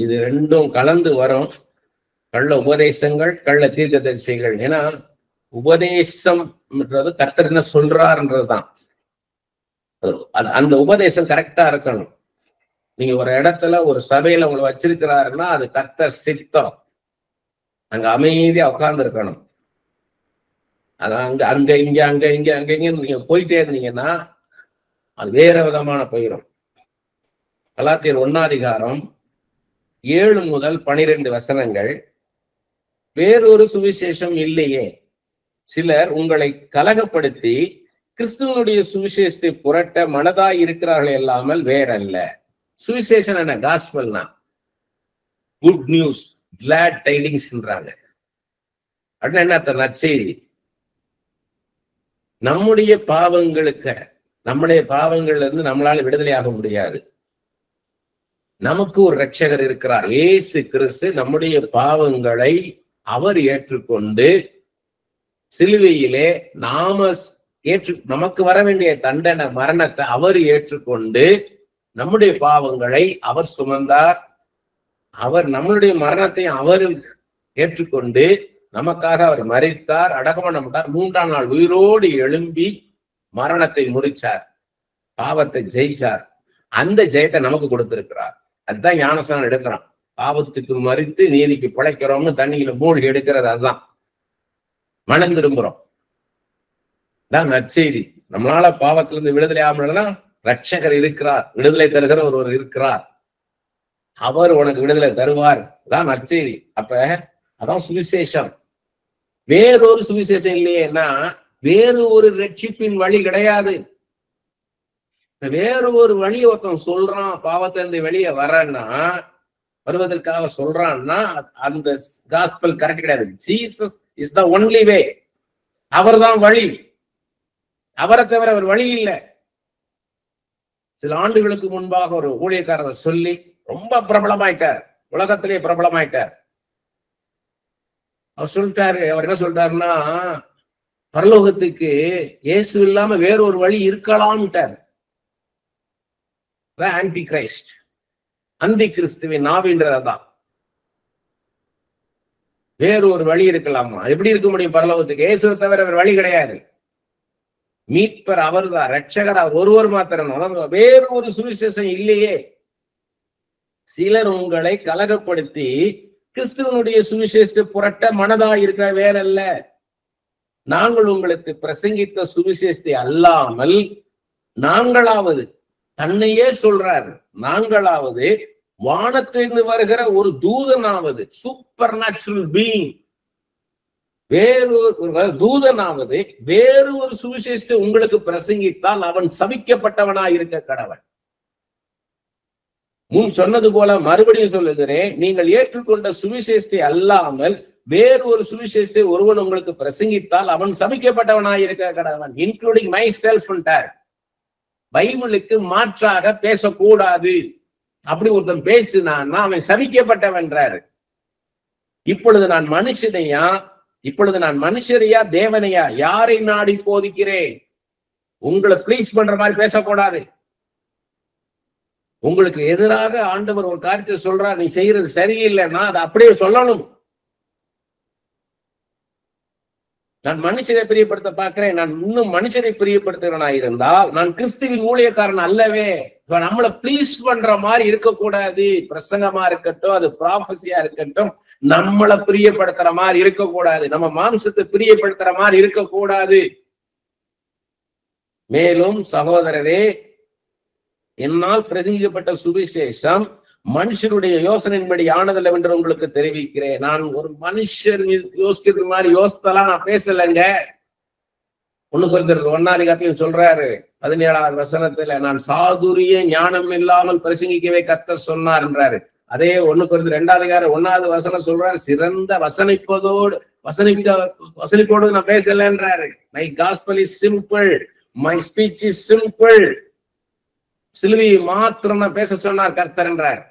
இது ரெண்டும் கலந்து வரும். கள்ள உபதேசங்கள், கள்ள தீர்க்கதரிசிகள். ஏன்னா உபதேசம்ன்றது கர்த்தர் என்ன சொல்றாருன்றதுதான். அந்த உபதேசம் கரெக்டா இருக்கணும். நீங்க ஒரு இடத்துல ஒரு சபையில உங்களை வச்சிருக்கிறாருன்னா அது கர்த்தர் சித்தம். அங்க அமைதியா உட்கார்ந்து இருக்கணும். அது அங்க இங்க நீங்க போயிட்டே இருந்தீங்கன்னா அது வேற விதமான போயிடும். கலாத்தியர் 1 முதல் 12 வசனங்கள். வேறொரு சுவிசேஷம் இல்லையே, சிலர் உங்களை கலகப்படுத்தி கிறிஸ்துவனுடைய சுவிசேஷத்தை புரட்ட மனதாய் இருக்கிறார்கள் இல்லாமல் வேறல்ல. சுவிசேஷம் என்ன? காஸ்பல்னா குட் நியூஸ், கிளாட் டைடிங்ஸ்ன்றாங்க. அப்படின்னா என்ன அர்த்தம்? நற்செய்தி. நம்முடைய பாவங்கள்ல இருந்து நம்மளால விடுதலையாக முடியாது. நமக்கு ஒரு இரட்சகர் இருக்கிறார், இயேசு கிறிஸ்து. நம்முடைய பாவங்களை அவர் ஏற்றுக்கொண்டு சிலுவையிலே நமக்கு வர வேண்டிய தண்டனை, மரணத்தை அவர் ஏற்றுக்கொண்டு நம்முடைய பாவங்களை அவர் சுமந்தார். அவர் நம்மளுடைய மரணத்தை அவர் ஏற்றுக்கொண்டு நமக்காக அவர் மரித்தார், அடக்கம் பண்ணப்பட்டார். 3ஆம் நாள் உயிரோடு எழும்பி மரணத்தை முறிச்சார், பாவத்தை ஜெயிச்சார். அந்த ஜெயத்தை நமக்கு கொடுத்திருக்கிறார். அதுதான் ஞானஸ்நானம் எடுக்கிறான். பாவத்துக்கு மறித்து நீதிக்கு பிழைக்கிறோம்னு தண்ணியில மூழ்கி எடுக்கிறது. அதுதான் மனம் திரும்புறோம். தான் நற்செய்தி. நம்மளால பாவத்திலிருந்து விடுதலை ஆகணும்னா ரட்சகர் இருக்கிறார், விடுதலை தருகிற ஒருவர் இருக்கிறார், அவர் உனக்கு விடுதலை தருவார். தான் நற்செய்தி. அப்ப அதான் சுவிசேஷம். வேறொரு சுவிசேஷம் இல்லையேன்னா வேறு ஒரு ரட்சிப்பின் வழி கிடையாது. வேறு ஒரு வழி ஒருத்தன் சொல்றான், பாவத்திலிருந்து வெளியே வருவதற்காக சொல்றான்னா அந்த காஸ்பல் கரெக்ட் கிடையாது. Jesus is the only way. அவர் தான் வழி. அவரை தவிர அவர் வழி இல்லை. சில ஆண்டுகளுக்கு முன்பாக ஒரு ஊழியக்காரரை சொல்லி ரொம்ப பிரபலமாயிட்டார், உலகத்திலே பிரபலமாயிட்டார். அவர் என்ன சொல்லிட்டாருன்னா, பரலோகத்துக்கு இயேசு இல்லாம வேறொரு வழி இருக்கலாம்ட்டார். ஆன்டி கிரைஸ்ட், அந்தி கிறிஸ்துவின் நாவின்றதான். வேறொரு வழி இருக்கலாமா? எப்படி இருக்க முடியும் பரலோகத்துக்கு? இயேசுவை தவிர வேற வழி கிடையாது. மீட்பர் அவர் தான், ரட்சகர் அவர் ஒருவர் மாத்திரம். வேறு ஒரு சுவிசேஷம் இல்லையே. சிலர் உங்களை கலகப்படுத்தி கிறிஸ்துவனுடைய சுவிசேஷத்தை புரட்ட மனதாய் இருக்கிற வேறல்ல. நாங்கள் உங்களுக்கு பிரசங்கித்த சுவிசேஷத்தை அல்லாமல் நாங்களாவது, தன்னையே சொல்றாரு, நாங்களாவது வானத்திலிருந்து வருகிற ஒரு தூதனாவது, சூப்பர் நேச்சுரல் பீயிங், தூதனாவது வேறு ஒரு சுவிசேஷத்தை உங்களுக்கு பிரசங்கித்தால் அவன் சபிக்கப்பட்டவனாய் இருக்க கடவன். முன் சொன்னது போல மறுபடியும் சொல்லுகிறேன், நீங்கள் ஏற்றுக்கொண்ட சுவிசேஷத்தை அல்லாமல் வேறு ஒரு சுவிசேஷத்தை ஒருவன் உங்களுக்கு பிரசங்கித்தால் அவன் சபிக்கப்பட்டவனாய் இருக்க கடவன், இன்க்ளூடிங் மை செல்ஃப். பைபிளுக்கு மாற்றாக பேசக்கூடாது. அப்படி ஒருத்தன் பேசினான்னா அவன் சபிக்கப்பட்டவன்றாரு. இப்பொழுது நான் மனுஷரையா தேவனையா யாரை நாடி போதிக்கிறேன்? உங்களை ப்ளீஸ் பண்ற மாதிரி பேசக்கூடாது. உங்களுக்கு எதிராக ஆண்டவர் ஒரு காரியத்தை சொல்றார், நீ செய்யறது சரியில்லைன்னா அதை அப்படியே சொல்லணும். நான் மனுஷரை பிரியப்படுத்த பார்க்கிறேன், நான் இன்னும் மனுஷரை பிரியப்படுத்துகிறனா இருந்தால் நான் கிறிஸ்துவின் ஊழியக்காரன் அல்லவே. நம்மளை ப்ளீஸ் பண்ற மாதிரி இருக்கக்கூடாது. பிரசங்கமா இருக்கட்டும், அது ப்ராஃபஸியா இருக்கட்டும், நம்மளை பிரியப்படுத்துற மாதிரி இருக்கக்கூடாது. நம்ம மாம்சத்தை பிரியப்படுத்துற மாதிரி இருக்கக்கூடாது. மேலும் சகோதரரே, என்னால் பிரசங்கிக்கப்பட்ட சுவிசேஷம் மனுஷருடைய யோசனையின்படி ஆனதில்லை என்று உங்களுக்கு தெரிவிக்கிறேன். நான் ஒரு மனுஷர் யோசிக்கிறது மாதிரி யோசித்தலாம் நான் பேசலைங்க. 1 Corinthians 1 சொல்றாரு 17ஆம் வசனத்துல, நான் சாதுரிய ஞானம் இல்லாமல் பிரசங்கிக்கவே கர்த்தர் சொன்னார் என்றாரு. அதே 1 Corinthians 2 வசனம் சொல்றாரு, சிறந்த வசனிப்போடு நான் பேசலன்றாரு. My gospel is simple, my speech is simple. சிலுவை மாத்திரம் நான் பேச சொன்னார் கர்த்தர் என்றார்.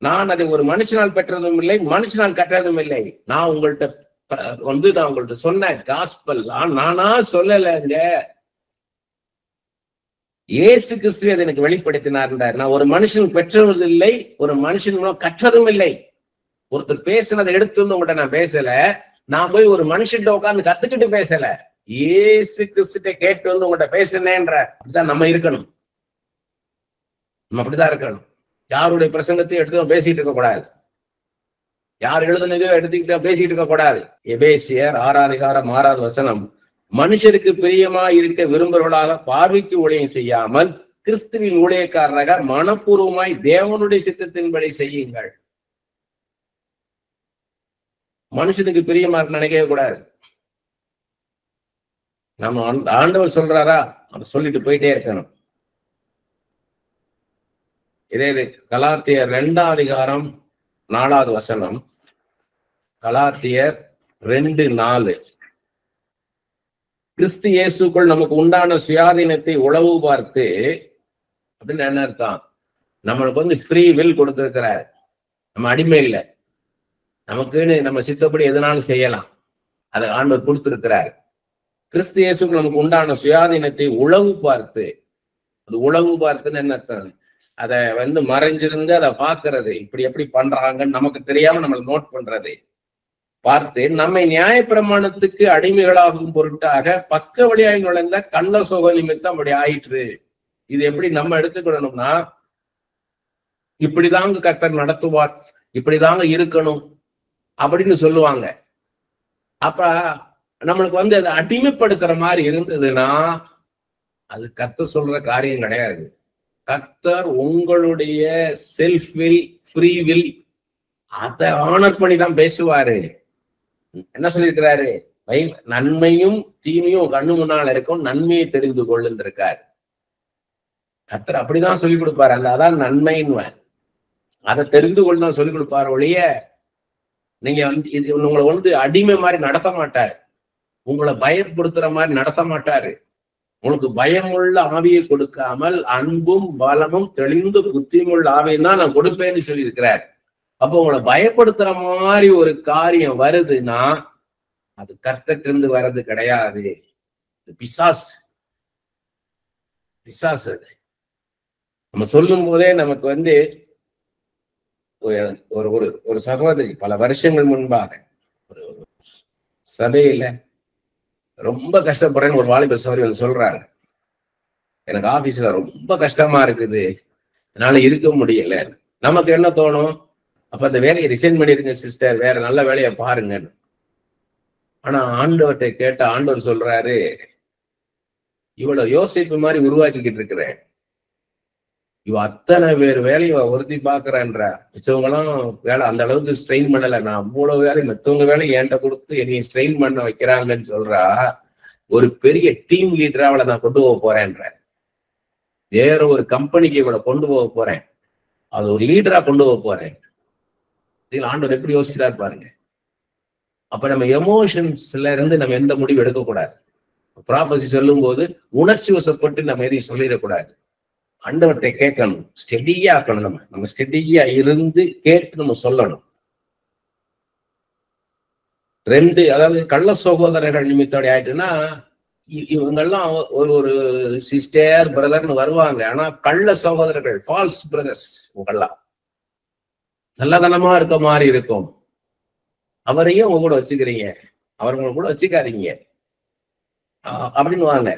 நான் அதை ஒரு மனுஷனால் பெற்றதும் இல்லை, மனுஷனால் கற்றதும் இல்லை. நான் உங்கள்கிட்ட சொன்ன காஸ்பல் நானா சொல்லலைங்க. இயேசு கிறிஸ்து அதை எனக்கு வெளிப்படுத்தினார். நான் ஒரு மனுஷன் பெற்றதும் இல்லை, ஒரு மனுஷன் கற்றதும் இல்லை. ஒருத்தர் பேசுனதை எடுத்து வந்து உங்கள்கிட்ட நான் பேசல, நான் போய் ஒரு மனுஷன்கிட்ட உட்கார்ந்து கத்துக்கிட்டு பேசல, இயேசு கிறிஸ்துட்ட கேட்டு வந்து உங்கள்கிட்ட பேசுனேன்ற. அப்படிதான் நம்ம இருக்கணும். நம்ம அப்படிதான் இருக்கணும். யாருடைய பிரசங்கத்தையும் எடுத்து பேசிட்டு இருக்க கூடாது. யார் எழுதுனதோ எடுத்துக்கிட்ட பேசிட்டு இருக்க கூடாது. எபேசியர் 6:6 மனுஷருக்கு பிரியமா இருக்க விரும்புகிறவர்களாக பார்வைக்கு ஊழியம் செய்யாமல் கிறிஸ்துவின் ஊழியக்காரராக மனப்பூர்வமாய் தேவனுடைய சித்தத்தின்படி செய்யுங்கள். மனுஷனுக்கு பிரியமா நினைக்கவே கூடாது. நம்ம ஆண்டவர் சொல்றாரா அதை சொல்லிட்டு போயிட்டே இருக்கணும். இதே கலாத்தியர் 2:4 கலாத்தியர் 2:4 கிறிஸ்து இயேசுக்குள் நமக்கு உண்டான சுயாதீனத்தை உளவு பார்த்து, அப்படின்னு என்ன அர்த்தம்? நம்மளுக்கு வந்து ஃப்ரீ வில் கொடுத்திருக்கிறார். நம்ம அடிமை இல்லை, நமக்குன்னு நம்ம சித்தப்படி எதுனாலும் செய்யலாம். அதை ஆண்டவர் கொடுத்திருக்கிறார். கிறிஸ்து இயேசுக்குள் நமக்கு உண்டான சுயாதீனத்தை உளவு பார்த்து, அது உளவு பார்த்துன்னு என்ன அர்த்தம்? அதை வந்து மறைஞ்சிருந்து அதை பார்க்கறது, இப்படி எப்படி பண்றாங்கன்னு நமக்கு தெரியாம நம்மளை நோட் பண்றது பார்த்து, நம்மை நியாயப்பிரமாணத்துக்கு அடிமைகளாகும் பொருட்டாக பக்க வழியாக நுழைந்த கள்ள சோக நிமித்தம் அப்படி ஆயிற்று. இது எப்படி நம்ம எடுத்துக்கணும்னா, இப்படிதாங்க கர்த்தர் நடத்துவார், இப்படிதாங்க இருக்கணும் அப்படின்னு சொல்லுவாங்க. அப்ப நம்மளுக்கு வந்து அதை அடிமைப்படுத்துற மாதிரி இருந்ததுன்னா அது கர்த்தர் சொல்ற காரியம் கிடையாது. கர்த்தர் உங்களுடைய செல்ஃப் வில், ஃப்ரீ வில், அதை ஆனர் பண்ணி தான் பேசுவாரு. என்ன சொல்லியிருக்கிறாரு? நன்மையும் தீமையும் கண்ணு முன்னால் இருக்கும், நன்மையை தெரிந்து கொள்ளுன்னு இருக்காரு. கர்த்தர் அப்படிதான் சொல்லிக் கொடுப்பாரு. அதான் நன்மைன்னு, அதை தெரிந்து கொள்ளுதான் சொல்லிக் கொடுப்பாரு ஒழிய நீங்க வந்து உங்களை வந்து அடிமை மாதிரி நடத்த மாட்டாரு, உங்களை பயப்படுத்துற மாதிரி நடத்த மாட்டாரு. உங்களுக்கு பயமுள்ள ஆவியை கொடுக்காமல் அன்பும் பலமும் தெளிந்து புத்தியுமுள்ள ஆவியும் தான் நான் கொடுப்பேன்னு சொல்லியிருக்கிறார். அப்போ உங்களை பயப்படுத்துற மாதிரி ஒரு காரியம் வருதுன்னா அது கர்த்தரிலிருந்து வர்றது கிடையாது, பிசாசு. பிசாசு. நம்ம சொல்லும் போதே நமக்கு வந்து ஒரு சகோதரி பல வருஷங்கள் முன்பாக ஒரு சபையில ரொம்ப கஷ்டப்படுறேன்னு ஒரு வாலிபர் சகோதரி வந்து சொல்றாங்க, எனக்கு ஆபீஸ்ல ரொம்ப கஷ்டமா இருக்குது, என்னால இருக்க முடியல. நமக்கு என்ன தோணும்? அப்ப அந்த வேலையை ரிசைன் பண்ணிருங்க சிஸ்டர், வேற நல்ல வேலையை பாருங்கன்னு. ஆனா ஆண்டவர்கிட்ட கேட்ட ஆண்டவர் சொல்றாரு, இவ்வளவு யோசிப்பு மாதிரி உருவாக்கிக்கிட்டு இருக்கிறேன், இவ அத்தனை பேர் வேலையை ஒருத்தி பாக்குறேன்ற, மிச்சவங்கலாம் வேலை அந்த அளவுக்கு ஸ்ட்ரெயின் பண்ணல, நான் அவ்வளவு வேலை மத்தவங்க வேலை என்கிட்ட கொடுத்து என்னைய ஸ்ட்ரெயின் பண்ண வைக்கிறாங்கன்னு சொல்றா. ஒரு பெரிய டீம் லீடரா அவளை நான் கொண்டு போக போறேன்ற, வேற ஒரு கம்பெனிக்கு இவளை கொண்டு போக போறேன், அது ஒரு லீடரா கொண்டு போக போறேன். ஆண்டவர் எப்படி யோசிச்சுட்டாரு பாருங்க. அப்ப நம்ம எமோஷன்ஸ்ல இருந்து நம்ம எந்த முடிவு எடுக்கக்கூடாது. ப்ராஃபஸி சொல்லும் போது உணர்ச்சி வசப்பட்டு நம்ம எதையும் சொல்லிடக்கூடாது. ஆண்டவர்கிட்ட கேட்கணும், ஸ்டெடியா இருக்கணும். நம்ம ஸ்டெடியா இருந்து கேட்டு நம்ம சொல்லணும். 2 அதாவது கள்ள சகோதரர்கள் நிமித்தோட ஆயிட்டுன்னா இவங்கெல்லாம் ஒரு சிஸ்டர் பிரதர்னு வருவாங்க, ஆனா கள்ள சகோதரர்கள், ஃபால்ஸ் பிரதர்ஸ், இவங்கெல்லாம் நல்லதனமா இருக்க மாதிரி இருக்கும். அவரையும் உங்க கூட வச்சுக்கிறீங்க, அவருங்க கூட வச்சுக்காதீங்க அப்படின்னு வாங்க.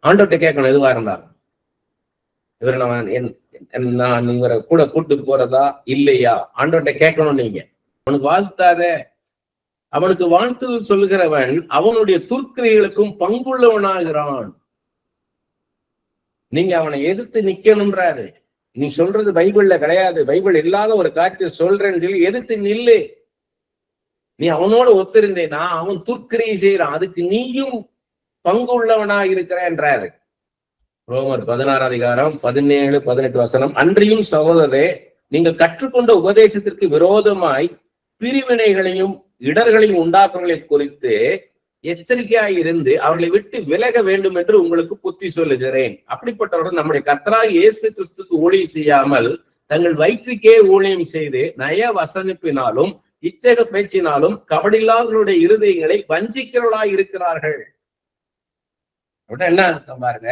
ஆண்டவர்கிட்ட கேட்கணும் எதுவா இருந்தாலும். இவரை நான் இவரை கூட கூட்டு போறதா இல்லையா ஆண்டவர்கிட்ட கேட்கணும். நீங்க அவனுக்கு வாழ்த்தாத, அவனுக்கு வாழ்த்து சொல்லுகிறவன் அவனுடைய துர்க்கிரைகளுக்கும் பங்குள்ளவனாகிறான். நீங்க அவனை எதிர்த்து நிக்கணும்ன்றாரு. நீ சொல்றது பைபிள்ல கிடையாது, பைபிள் இல்லாத ஒரு காரியத்தை சொல்றேன்னு சொல்லி எதிர்த்து நில்லு. நீ அவனோட ஒத்திருந்தேனா அவன் துர்க்கிரையை செய்யறான், அதுக்கு நீயும் பங்கு உள்ளவனாக இருக்கிறன்றாரு. ரோமர் 16:17-18 அன்றியும் சகோதரரே, நீங்கள் கற்றுக்கொண்ட உபதேசத்திற்கு விரோதமாய் பிரிவினைகளையும் இடர்களையும் உண்டாக்குறவர்களை குறித்து எச்சரிக்கையாய் இருந்து அவர்களை விட்டு விலக வேண்டும் என்று உங்களுக்கு புத்தி சொல்லுகிறேன். அப்படிப்பட்டவர்கள் நம்முடைய கர்த்தராகிய இயேசு கிறிஸ்துக்கு ஊழியம் செய்யாமல் தங்கள் வயிற்றுக்கே ஊழியம் செய்து நய வசனிப்பினாலும் இச்சக பேச்சினாலும் கபடில்லாதவர்களுடைய இருதயங்களை வஞ்சிக்கிறவர்களாய் இருக்கிறார்கள். என்ன அர்த்தம் பாருங்க.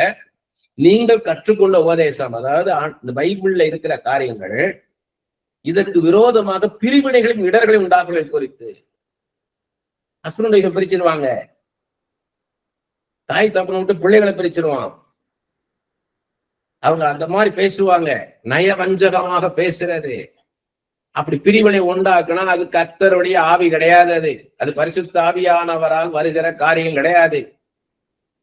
நீங்கள் கற்றுக்கொண்ட உபதேசம், அதாவது இந்த பைபிள்ல இருக்கிற காரியங்கள் இதற்கு விரோதமாக பிரிவினைகளையும் இடர்களையும் உண்டாக்குவதை குறித்து ஹஸ்பண்ட் பிரிச்சிருவாங்க, தாய் தப்பனை விட்டு பிள்ளைகளை பிரிச்சிருவான். அவங்க அந்த மாதிரி பேசுவாங்க, நயவஞ்சகமாக பேசுறது. அப்படி பிரிவினை உண்டாக்குனா அது கர்த்தருடைய ஆவி கிடையாது, அது பரிசுத்த ஆவியானவரால் வருகிற காரியம் கிடையாது.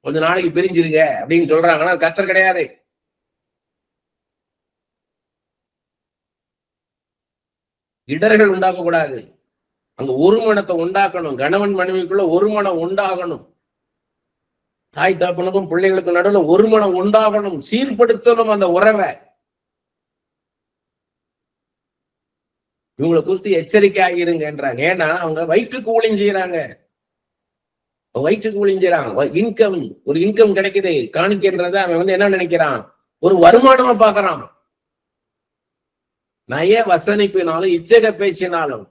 கொஞ்ச நாளைக்கு பிரிஞ்சிருங்க அப்படின்னு சொல்றாங்கன்னா அது கர்த்தர் கிடையாது. இடர்கள் உண்டாக்க கூடாது, அங்க ஒரு மனத்தை உண்டாக்கணும். கணவன் மனைவிக்குள்ள ஒரு மனம் உண்டாகணும், தாய் தகப்பனுக்கும் பிள்ளைகளுக்கும் நடுவில் ஒரு மனம் உண்டாகணும், சீர்படுத்தணும் அந்த உறவை. இவங்களை குறித்து எச்சரிக்கையாக இருங்கன்றாங்க. ஏன்னா அவங்க வயிற்றுக்கு ஊழியம் செய்யறாங்க, வயிற்றுக்கு ஊழியம் செய்யறாங்க. இன்கம், ஒரு இன்கம் கிடைக்குது, காணிக்கின்றத அவன் என்ன நினைக்கிறான், ஒரு வருமானமா பாக்குறான். நய வசனிப்பினாலும் இச்சக பேச்சினாலும்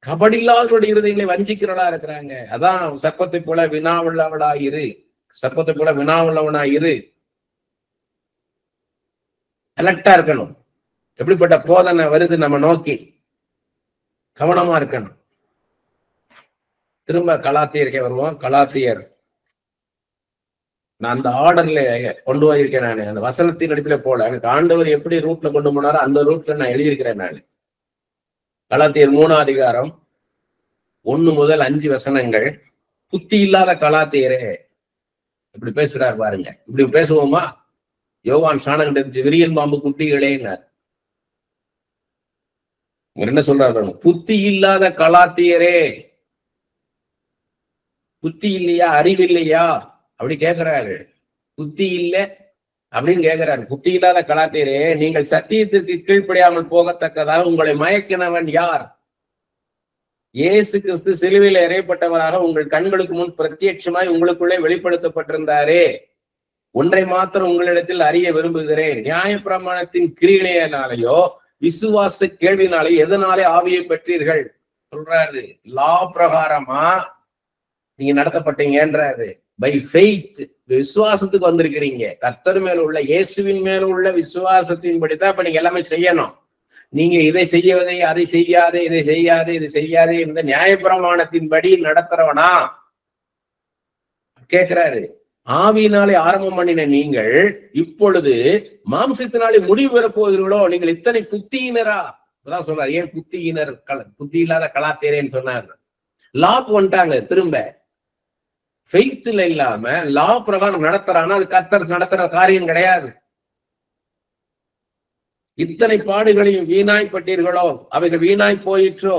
கபடில்லாதவருடைய இருதயங்களை வஞ்சிக்கிறவளா இருக்கிறாங்க. அதான் சர்ப்பத்தை போல வினாவுள்ளவளாயிரு, சர்ப்பத்தை போல வினாவுள்ளவனாயிரு. அலர்ட்டா இருக்கணும். எப்படிப்பட்ட போதனை வருது நம்ம நோக்கி கவனமா இருக்கணும். திரும்ப கலாத்தியருக்கே வருவோம். கலாத்தியர் நான் அந்த ஆர்டர்ல கொண்டு போயிருக்கேன். நான் அந்த வசனத்தின் அடிப்பில போல எனக்கு ஆண்டவர் எப்படி ரூட்ல கொண்டு போனாரோ அந்த ரூட்ல நான் எழுதியிருக்கிறேன். நான் கலாத்தியர் 3ஆம் அதிகாரம் 1 முதல் 5 வசனங்கள். புத்தி இல்லாத கலாத்தியரே இப்படி பேசுறாரு பாருங்க. இப்படி பேசுவோமா? யோவான் சாணம் தெரிஞ்சு விரியன் பாம்பு குட்டிகளேன்னார். என்ன சொல்றாரு? புத்தி இல்லாத கலாத்தியரே, புத்தி இல்லையா, அறிவு இல்லையா அப்படி கேட்கிறாரு. புத்தி இல்லை அப்படின்னு கேட்கிறாரு. புத்தி இல்லாத கலாத்தியரே, நீங்கள் சத்தியத்திற்கு கீழ்ப்படியாமல் போகத்தக்கதாக உங்களை மயக்கினவன் யார்? இயேசு கிறிஸ்து சிலுவையில் இறைப்பட்டவராக உங்கள் கண்களுக்கு முன் பிரத்யட்சமாய் உங்களுக்குள்ளே வெளிப்படுத்தப்பட்டிருந்தாரே. ஒன்றை மாத்திரம் உங்களிடத்தில் அறிய விரும்புகிறேன், நியாயப்பிரமாணத்தின் கிரியையினாலேயோ விசுவாச கேள்வினாலே எதனாலே ஆவியை பெற்றீர்கள் சொல்றாரு. லா பிரகாரமா நீங்க நடத்தப்பட்டீங்கன்றாரு. பை ஃபெய்த், விசுவாசத்துக்கு வந்திருக்கிறீங்க. கர்த்தர் மேல உள்ள, இயேசுவின் மேல உள்ள விசுவாசத்தின்படிதான் இப்ப நீங்க எல்லாமே செய்யணும். நீங்க இதை செய்யவதே, அதை செய்யாதே, இதை செய்யாதே, இதை செய்யாதே இந்த நியாயப்பிரமாணத்தின்படி நடத்துறவனா கேட்கிறாரு. ஆவியினாலே ஆரம்பம் பண்ணின நீங்கள் இப்பொழுது மாம்சத்தினாலே முடிவு பெற போகிறீர்களோ? நீங்கள் இத்தனை புத்தியினரா? அதான் சொல்றாரு. ஏன் புத்தியினர், புத்தி இல்லாத கலாத்தியரேன்னு சொன்னார். லாக்கு வந்துட்டாங்க. திரும்ப ஃபெய்த்ல இல்லாம லா பிரகாரம் நடத்துறான்னா அது கர்த்தர் நடத்துற காரியம் கிடையாது. இத்தனை பாடுகளையும் வீணாய்ப்பட்டீர்களோ? அவைகள் வீணாய் போயிற்றோ?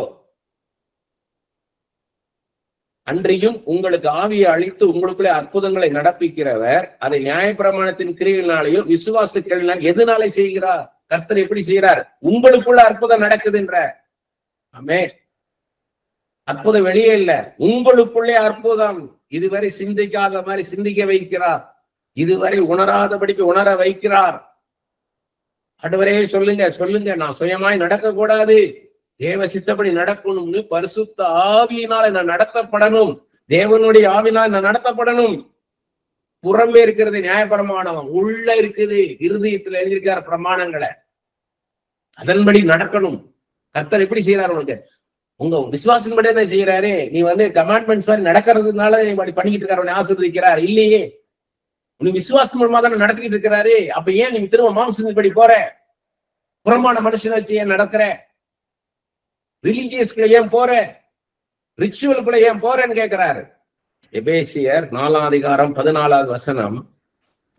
அன்றியும் உங்களுக்கு ஆவியை அளித்து உங்களுக்குள்ளே அற்புதங்களை நடப்பிக்கிறவர் அதை நியாயப்பிரமாணத்தின் கிரியையினாலேயும் விசுவாச கேள்வினால் எதனாலே செய்கிறார்? கர்த்தர் எப்படி செய்கிறார்? உங்களுக்குள்ள அற்புதம் நடக்குதுன்ற. ஆமென். அற்புதம் வெளியே இல்ல, உங்களுக்குள்ளே அற்புதம். இதுவரை சிந்திக்காத மாதிரி சிந்திக்க வைக்கிறார், இதுவரை உணராதபடிக்கு உணர வைக்கிறார். ஆண்டவரே சொல்லுங்க சொல்லுங்க, நான் சுயமாய் நடக்க கூடாது, தேவ சித்தப்படி நடக்கணும்னு பரிசுத்த ஆவியினால நான் நடத்தப்படணும், தேவனுடைய ஆவினால் நான் நடத்தப்படணும். புறம்பே இருக்கிறது நியாயப்பிரமாணம், உள்ள இருக்குது இருதயத்துல எழுதியிருக்கிற பிரமாணங்களை, அதன்படி நடக்கணும். கர்த்தர் எப்படி செய்யறாரு? உனக்கு உங்க விசுவாசம் படி தான் செய்யறாரு. நீ கமாண்ட்மெண்ட்ஸ் மாதிரி நடக்கிறதுனால நீ பண்ணிக்கிட்டு இருக்காரு, ஆசீர்வதிக்கிறார் இல்லையே. உனக்கு விசுவாசம் மூலமா தானே நடத்திக்கிட்டு இருக்கிறாரு. அப்ப ஏன் நீ திரும்ப மாம்சத்தின்படி போற? புறமான மனுஷனை வச்சு ஏன் நடக்கிற? ரிலிஜியஸ்குள்ள ஏன் போற? ரிச்சுவலுக்குள்ள ஏன் போறேன்னு கேட்கிறாரு. எபேசியர் 4ஆம் அதிகாரம் 14வது வசனம்.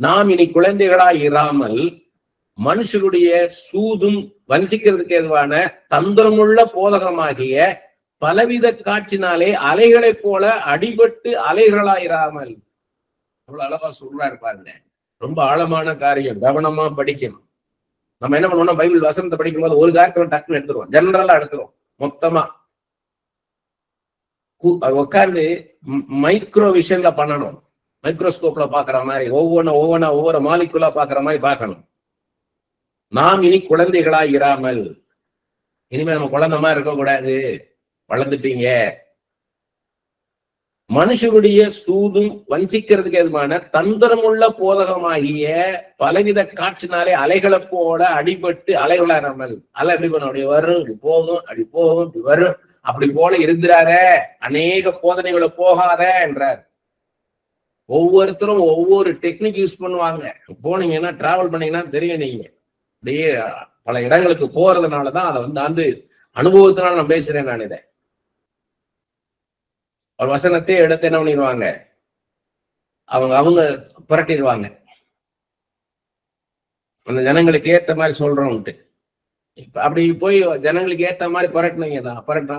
நாம் இனி குழந்தைகளாய் இராமல் மனுஷருடைய சூதும் வஞ்சிக்கிறதுக்கு எதுவான தந்திரமுள்ள போதகமாகிய பலவித காற்றினாலே அலைகளைப் போல அடிபட்டு அலைகளாயிராமல். அவ்வளவு அழகா சொல்றாரு பாருங்க. ரொம்ப ஆழமான காரியம், கவனமா படிக்கணும். நம்ம என்ன பண்ணுவோம்னா பைபிள் வசனத்தை படிக்கும் போது ஒரு காரியத்தை டக்குன்னு எடுத்துருவோம், ஜெனரலா எடுத்துருவோம். மொத்தமா உட்கார்ந்து மைக்ரோ விஷன்ல பண்ணணும், மைக்ரோஸ்கோப்ல பாக்குற மாதிரி ஒவ்வொரு மாலிகுலா பாக்குற மாதிரி பார்க்கணும். நாம் இனி குழந்தைகளாய் இராமல், இனிமே நம்ம குழந்தை மாதிரி இருக்க கூடாது, வளர்ந்துட்டீங்க, மனுஷனுடைய சூதும் வஞ்சிக்கிறதுக்கு எதுமான தந்திரமுள்ள போதகமாகிய பலவித காற்றினாலே அலைகளை போல அடிபட்டு அலைகளாராமல் அலை அப்படி பண்ண அப்படி வரும், இப்படி போகும், அப்படி போகும், இப்படி வரும், அப்படி போல இருக்கிறார அநேக போதனைகளை போகாத என்றார். ஒவ்வொருத்தரும் ஒவ்வொரு டெக்னிக் யூஸ் பண்ணுவாங்க. போனீங்கன்னா டிராவல் பண்ணீங்கன்னா தெரியும். நீங்க அப்படியே பல இடங்களுக்கு போறதுனாலதான் அதை வந்து அனுபவத்தினால நான் பேசுறேன். நான் இதை ஒரு வசனத்தை எடுத்து என்ன பண்ணிடுவாங்க, அவங்க புரட்டிடுவாங்க. அந்த ஜனங்களுக்கு ஏத்த மாதிரி சொல்றோம்ட்டு. இப்ப அப்படி போய் ஜனங்களுக்கு ஏத்த மாதிரி புரட்டினாங்க.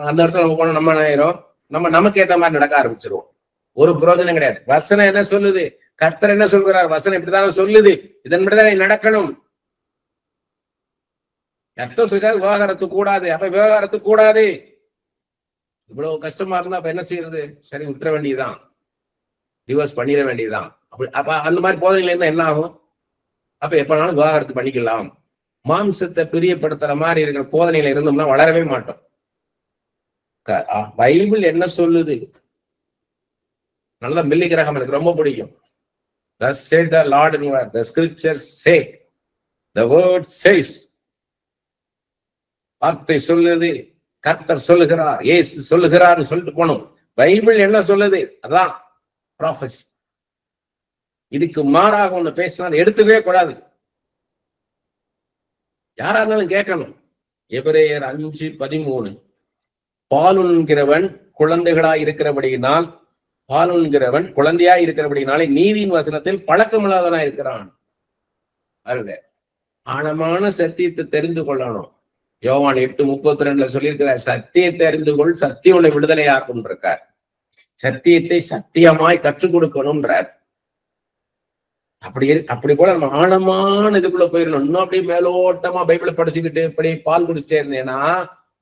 அந்த இடத்துல நம்ம போனோம், நம்ம நேரம் நமக்கு ஏத்த மாதிரி நடக்க ஆரம்பிச்சிருவோம். ஒரு பிரயோஜனம் கிடையாது. வசனம் என்ன சொல்லுது, கர்த்தர் என்ன சொல்கிறார், வசனம் இப்படித்தானே சொல்லுது, இதன்படிதான் நடக்கணும். கர்த்தர் சொல்றாரு விவாகரத்து கூடாது, அப்ப விவாகரத்து கூடாது. இவ்வளவு கஷ்டமா இருந்தா அப்ப என்ன செய்யறது? சரி, விட்டுற வேண்டியதுதான், டிவோர்ஸ் பண்ணிட வேண்டியதுதான். அப்ப அந்த மாதிரி போதையில இருந்தா என்ன ஆகும்? அப்ப எப்பனாலும் விவாகரத்து பண்ணிக்கலாம். மாம்சத்தை பிரியப்படுத்துற மாதிரி இருக்கிற போதனையில இருந்தோம்னா வளரவே மாட்டோம். பைபிள் என்ன சொல்லுது? நல்ல மில்லி கிரகம் எனக்கு ரொம்ப பிடிக்கும். Thus says the Lord in word. The scriptures say. The word says. வார்த்தை சொல்லுது, கர்த்தர் சொல்லுகிறார், இயேசு சொல்லுகிறார்னு சொல்லிட்டு போனோம். பைபிள் என்ன சொல்லுது? அதான் ப்ராஃபஸி. இதுக்கு மாறாக ஒண்ணு பேசினா எடுத்துக்கவே கூடாது. யாரா இருந்தாலும் கேட்கணும். எபிரேயர் 5:13. பாலுண்கிறவன் குழந்தைகளாய் இருக்கிறபடியினால், பாலுண்கிறவன் குழந்தையாய் இருக்கிறபடினாலே நீதியின் வசனத்தில் பழக்கமில்லாதவனா இருக்கிறான். ஆழமான சத்தியத்தை தெரிந்து கொள்ளணும். யோவான் 8:32 சொல்லியிருக்கிறார், சத்தியத்தை அறிந்து கொள், சத்தியம் உன்னை விடுதலை ஆக்கும் இருக்கார். சத்தியத்தை சத்தியமாய் கற்றுக் கொடுக்கணும்ன்றார். அப்படி போல நம்ம ஆழமான இதுக்குள்ள போயிடணும். இன்னும் அப்படியே மேலோட்டமா பைபிளை படிச்சுக்கிட்டு இப்படி பால் குடிச்சிட்டே இருந்தேன்னா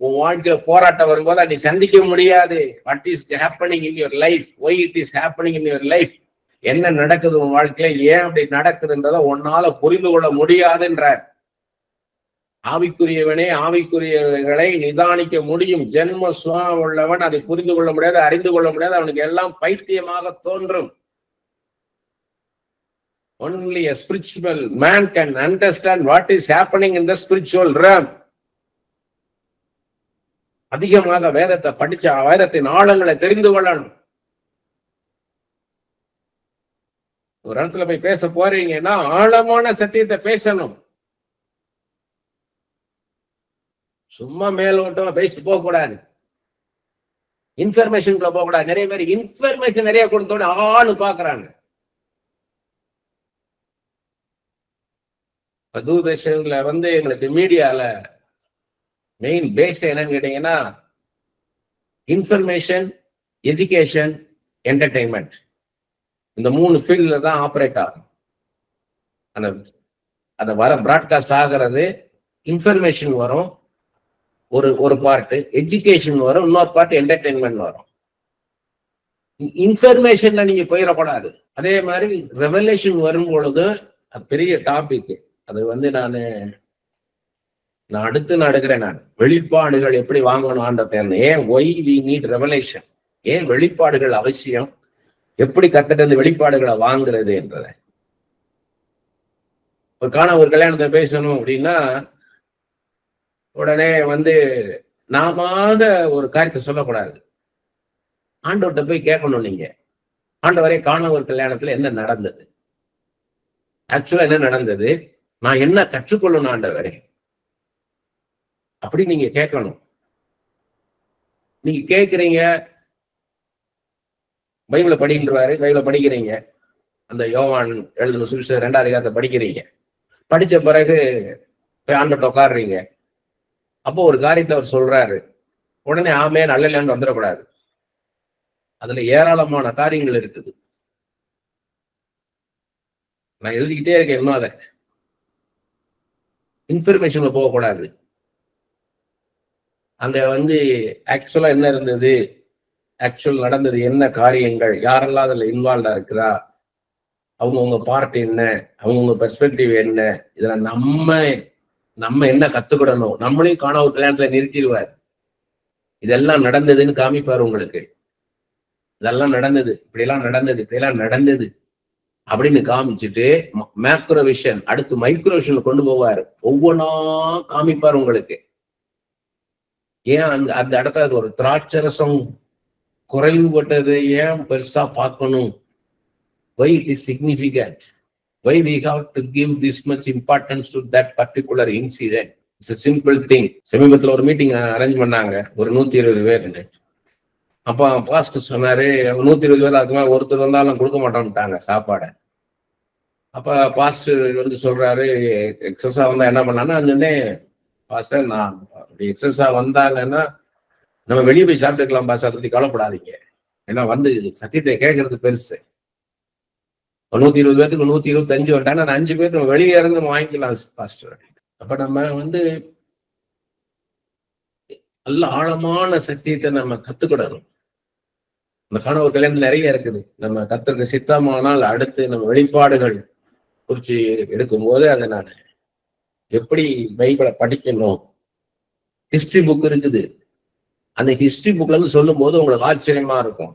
உன் வாழ்க்கையில போராட்டம் வரும்போது நீ சந்திக்க முடியாது. What is happening in your life, why it is happening in your life, என்ன நடக்குது உன் வாழ்க்கையில, ஏன் அப்படி நடக்குதுன்றத உன்னால புரிந்து கொள்ள முடியாதுன்றார். ஆவிக்குரியவனே ஆவிக்குரியவர்களை நிதானிக்க முடியும். ஜென்ம சுவாபம் உள்ளவன் அதை புரிந்து கொள்ள முடியாது, அறிந்து கொள்ள முடியாது. அவனுக்கு எல்லாம் பைத்தியமாக தோன்றும். Only a spiritual man can understand what is happening in the spiritual realm. அதிகமாக வேதத்தை படிச்ச வேதத்தின் ஆழங்களை தெரிந்து கொள்ளணும். ஒரு இடத்துல போய் பேச போறீங்கன்னா ஆழமான சத்தியத்தை பேசணும். சும்மா மேலோட்டமா பேசிட்டு போக கூடாது. இன்ஃபர்மேஷன்குள்ள போக கூடாது. நிறைய பேர் இன்ஃபர்மேஷன் நிறைய கொடுத்தோட ஆளு பாக்குறாங்க. தூர்தர்ஷன்ல எங்களுக்கு மீடியால மெயின் பேஸ் என்னன்னு கேட்டீங்கன்னா இன்ஃபர்மேஷன், எஜுகேஷன், என்டர்டெயின்மெண்ட், இந்த 3 ஃபீல்ட்ல தான் ஆப்ரேட் ஆகும். அந்த வர பிராட்காஸ்ட் ஆகிறது இன்ஃபர்மேஷன் வரும், ஒரு பார்ட் எஜுகேஷன் வரும், இன்னொரு பார்ட் என்டர்டெயின்மெண்ட் வரும். இன்ஃபர்மேஷன்ல நீங்க போயிடக்கூடாது. அதே மாதிரி ரெவலேஷன் வரும் பொழுது அது பெரிய டாபிக். அது நான் அடுத்து எடுக்கிறேன். நான் வெளிப்பாடுகள் எப்படி வாங்கணும் ஆண்டத்தை, ஏன் ஒய் வி நீட் ரெவலேஷன், ஏன் வெளிப்பாடுகள் அவசியம், எப்படி கத்துட்டு வெளிப்பாடுகளை வாங்குறது என்றத. ஒரு கல்யாணத்தை பேசணும் அப்படின்னா உடனே நாம ஒரு காரியத்தை சொல்லக்கூடாது. ஆண்டவர்கிட்ட போய் கேட்கணும். நீங்க ஆண்டவரே ஒரு கல்யாணத்துல என்ன நடந்தது, ஆக்சுவலா என்ன நடந்தது, நான் என்ன கற்றுக்கொள்ளணும் ஆண்டவரே, அப்படி நீங்க கேட்கணும். நீங்க கேட்கிறீங்க, பைபிளை படிக்கின்றாரு, பைபிளை படிக்கிறீங்க, அந்த யோவான் எழுதின சுவிசேஷம் 2ஆம் அதிகாரத்தை படிக்கிறீங்க. படிச்ச பிறகு போய் ஆண்டவர்கிட்ட உட்காடுறீங்க. அப்போ ஒரு காரியத்தை அவர் சொல்றாரு, உடனே ஆமே நல்ல வந்துடக்கூடாது. அதுல ஏராளமான காரியங்கள் இருக்குது. நான் எழுதிக்கிட்டே இருக்கேன். இன்னும் அதை இன்ஃபர்மேஷன்ல போகக்கூடாது. அங்க ஆக்சுவலா என்ன இருந்தது, ஆக்சுவல் நடந்தது என்ன காரியங்கள், யாரெல்லாம் அதுல இன்வால்வா இருக்கிறா, அவங்கவுங்க பார்ட் என்ன, அவங்கவுங்க பெர்ஸ்பெக்டிவ் என்ன, இதுல நம்ம என்ன கத்துக்கிடணும். நம்மளையும் ஒரு கல்யாணத்துல நிறுத்திடுவார். இதெல்லாம் நடந்ததுன்னு காமிப்பார் உங்களுக்கு. இதெல்லாம் நடந்தது, இப்படியெல்லாம் நடந்தது, இப்படியெல்லாம் நடந்தது அப்படின்னு காமிச்சுட்டு மேக்ரோ விஷன் அடுத்து மைக்ரோ விஷன் கொண்டு போவார். ஒவ்வொன்றா காமிப்பார் உங்களுக்கு. ஏன் அந்த இடத்துல அது ஒரு திராட்சரசம் குறைவுபட்டது ஏன் பெருசா பார்க்கணும்? why it is significant, why we have to give this much importance to that particular incident. It's a simple thing. சமீபத்தில் ஒரு மீட்டிங் அரேஞ்ச் பண்ணாங்க, ஒரு 120 பேர்னு. அப்ப பாஸ்டர் சொன்னாரு, 120 பேர் அதுக்கு மேல ஒருத்தர் வந்தாலும் கொடுக்க மாட்டோம்ட்டாங்க சாப்பாடை. அப்ப பாஸ்டர் வந்து சொல்றாரு, எக்ஸஸா வந்தா என்ன பண்ணான்னா, சொன்னே பாஸ்டர் நான் அப்படி எக்ஸஸா வந்தாங்கன்னா நம்ம வெளியே போய் சாப்பிட்டுக்கலாம் பாஸ்டர், அதை பத்தி கவலைப்படாதீங்க. ஏன்னா வந்து சத்தியத்தை கேட்கறது பெருசு. 120 பேருக்கு 125 வந்துட்டாங்கன்னா 5 பேர் நம்ம வெளியே இருந்து நம்ம வாங்கிக்கலாம் பாஸ்டர். அப்ப நம்ம வந்து நல்ல ஆழமான சத்தியத்தை நம்ம கத்துக்கிடணும். நம்ம கணவர் கல்யாணம் நிறைய இருக்குது. நம்ம கத்துக்க சித்தமானால் அடுத்து நம்ம வெளிப்பாடுகள் குறிச்சு எடுக்கும் போது அதை நான் எப்படி பைபிளை படிக்கணும், ஹிஸ்டரி புக் இருக்குது. அந்த ஹிஸ்டரி புக்ல இருந்து சொல்லும் போது உங்களுக்கு ஆச்சரியமா இருக்கும்.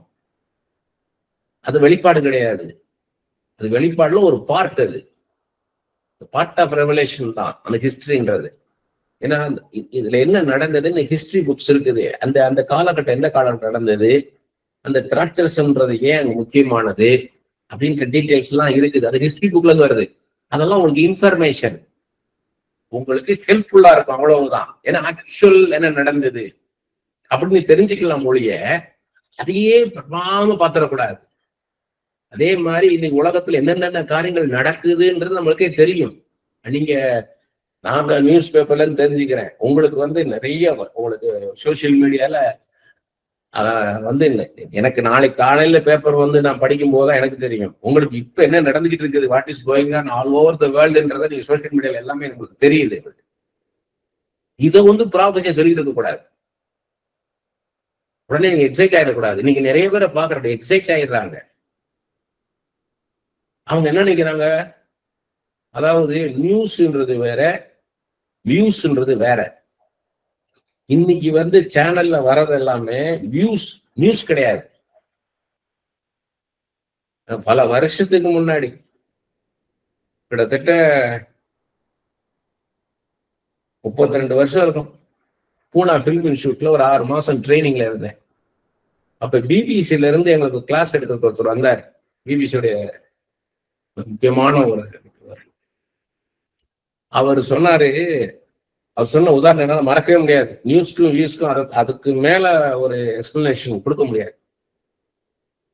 அது வெளிப்பாடு கிடையாது, அது வெளிப்பாடுல ஒரு பார்ட். அது பார்ட் ஆஃப் ரெவலேஷன் தான் அந்த ஹிஸ்டரின்றது. ஏன்னா இதுல என்ன நடந்ததுன்னு ஹிஸ்டரி புக்ஸ் இருக்குது. அந்த அந்த காலகட்டம் எந்த காலகட்டம் நடந்தது, அந்த திராட்சரசம்ன்றது ஏன் அங்க முக்கியமானது அப்படின்ற டீட்டெயில்ஸ் எல்லாம் இருக்குது. அது ஹிஸ்டரி புக்ல இருந்து வருது. அதெல்லாம் உங்களுக்கு இன்ஃபர்மேஷன், உங்களுக்கு ஹெல்ப்ஃபுல்லா இருக்கும், அவ்வளவுதான். ஏன்னா ஆக்சுவல் என்ன நடந்தது அப்படின்னு தெரிஞ்சுக்கலாம் மொழிய, அதையே பிரமாம பாத்திரக்கூடாது. அதே மாதிரி இன்னைக்கு உலகத்துல என்னென்ன காரியங்கள் நடக்குதுன்றது நம்மளுக்கே தெரியும். நீங்க நாங்க நியூஸ் பேப்பர்ல இருந்து தெரிஞ்சுக்கிறேன். உங்களுக்கு வந்து நிறைய உங்களுக்கு சோசியல் மீடியால வந்து எனக்கு நாளைக்கு காலையில பேப்பர் வந்து நான் படிக்கும் போதுதான் எனக்கு தெரியும். உங்களுக்கு இப்ப என்ன நடந்துகிட்டு இருக்குது, what is going on all over the வேர்ல்டுன்றத நீங்க சோசியல் மீடியால எல்லாமே உங்களுக்கு தெரியுது. இதை வந்து ப்ராபஸியா சொல்லிட்டு இருக்க கூடாது. உடனே நீங்க எக்ஸைட் ஆயிடக்கூடாது. நீங்க நிறைய பேரை பாக்குற எக்ஸைட் ஆயிடுறாங்க. அவங்க என்ன நினைக்கிறாங்க, அதாவது நியூஸ்ன்றது வேற, வியூஸ்ன்றது வேற. இன்னைக்கு வந்து சேனல்ல வர்றது எல்லாமே நியூஸ் கிடையாது. பல வருஷத்துக்கு முன்னாடி கிட்டத்தட்ட 32 வருஷம் இருக்கும், பூனா பிலிம் இன்ஸ்டியூட்ல ஒரு 6 மாசம் ட்ரைனிங்ல இருந்தேன். அப்ப பிபிசில இருந்து எங்களுக்கு கிளாஸ் எடுக்க ஒருத்தர் வந்தார். பிபிசியோடைய முக்கியமான ஒரு அவர் சொன்னாரு, அவர் சொன்ன உதாரணம் என்னால மறக்கவே முடியாது. நியூஸ்க்கும் வியூஸ்க்கும் அதுக்கு மேல ஒரு எக்ஸ்பிளனேஷன் கொடுக்க முடியாது.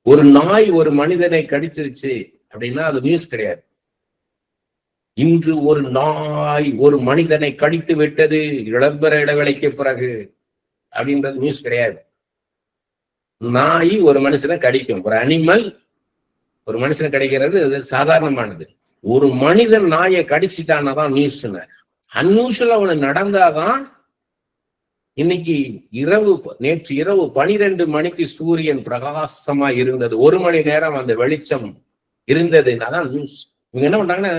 ஒரு நாய் ஒரு மனிதனை கடிச்சிருச்சு அப்படின்னா அது நியூஸ் கிடையாது. இன்று ஒரு நாய் ஒரு மனிதனை கடித்து விட்டது விளம்பர இடைவேளைக்கு பிறகு அப்படின்றது நியூஸ் கிடையாது. நாய் ஒரு மனுஷனை கடிக்கும், ஒரு அனிமல் ஒரு மனுஷனை கடிக்கிறது அது சாதாரணமானது. ஒரு மனிதன் நாயை கடிச்சிட்டான்னா தான் நியூஸ். அன்யூஷுவலா அவனு நடந்தாதான். இன்னைக்கு நேற்று இரவு 12 மணிக்கு சூரியன் பிரகாசமா இருந்தது, 1 மணி நேரம் அந்த வெளிச்சம் இருந்ததுன்னா தான் நியூஸ். இவங்க என்ன பண்றாங்கன்னா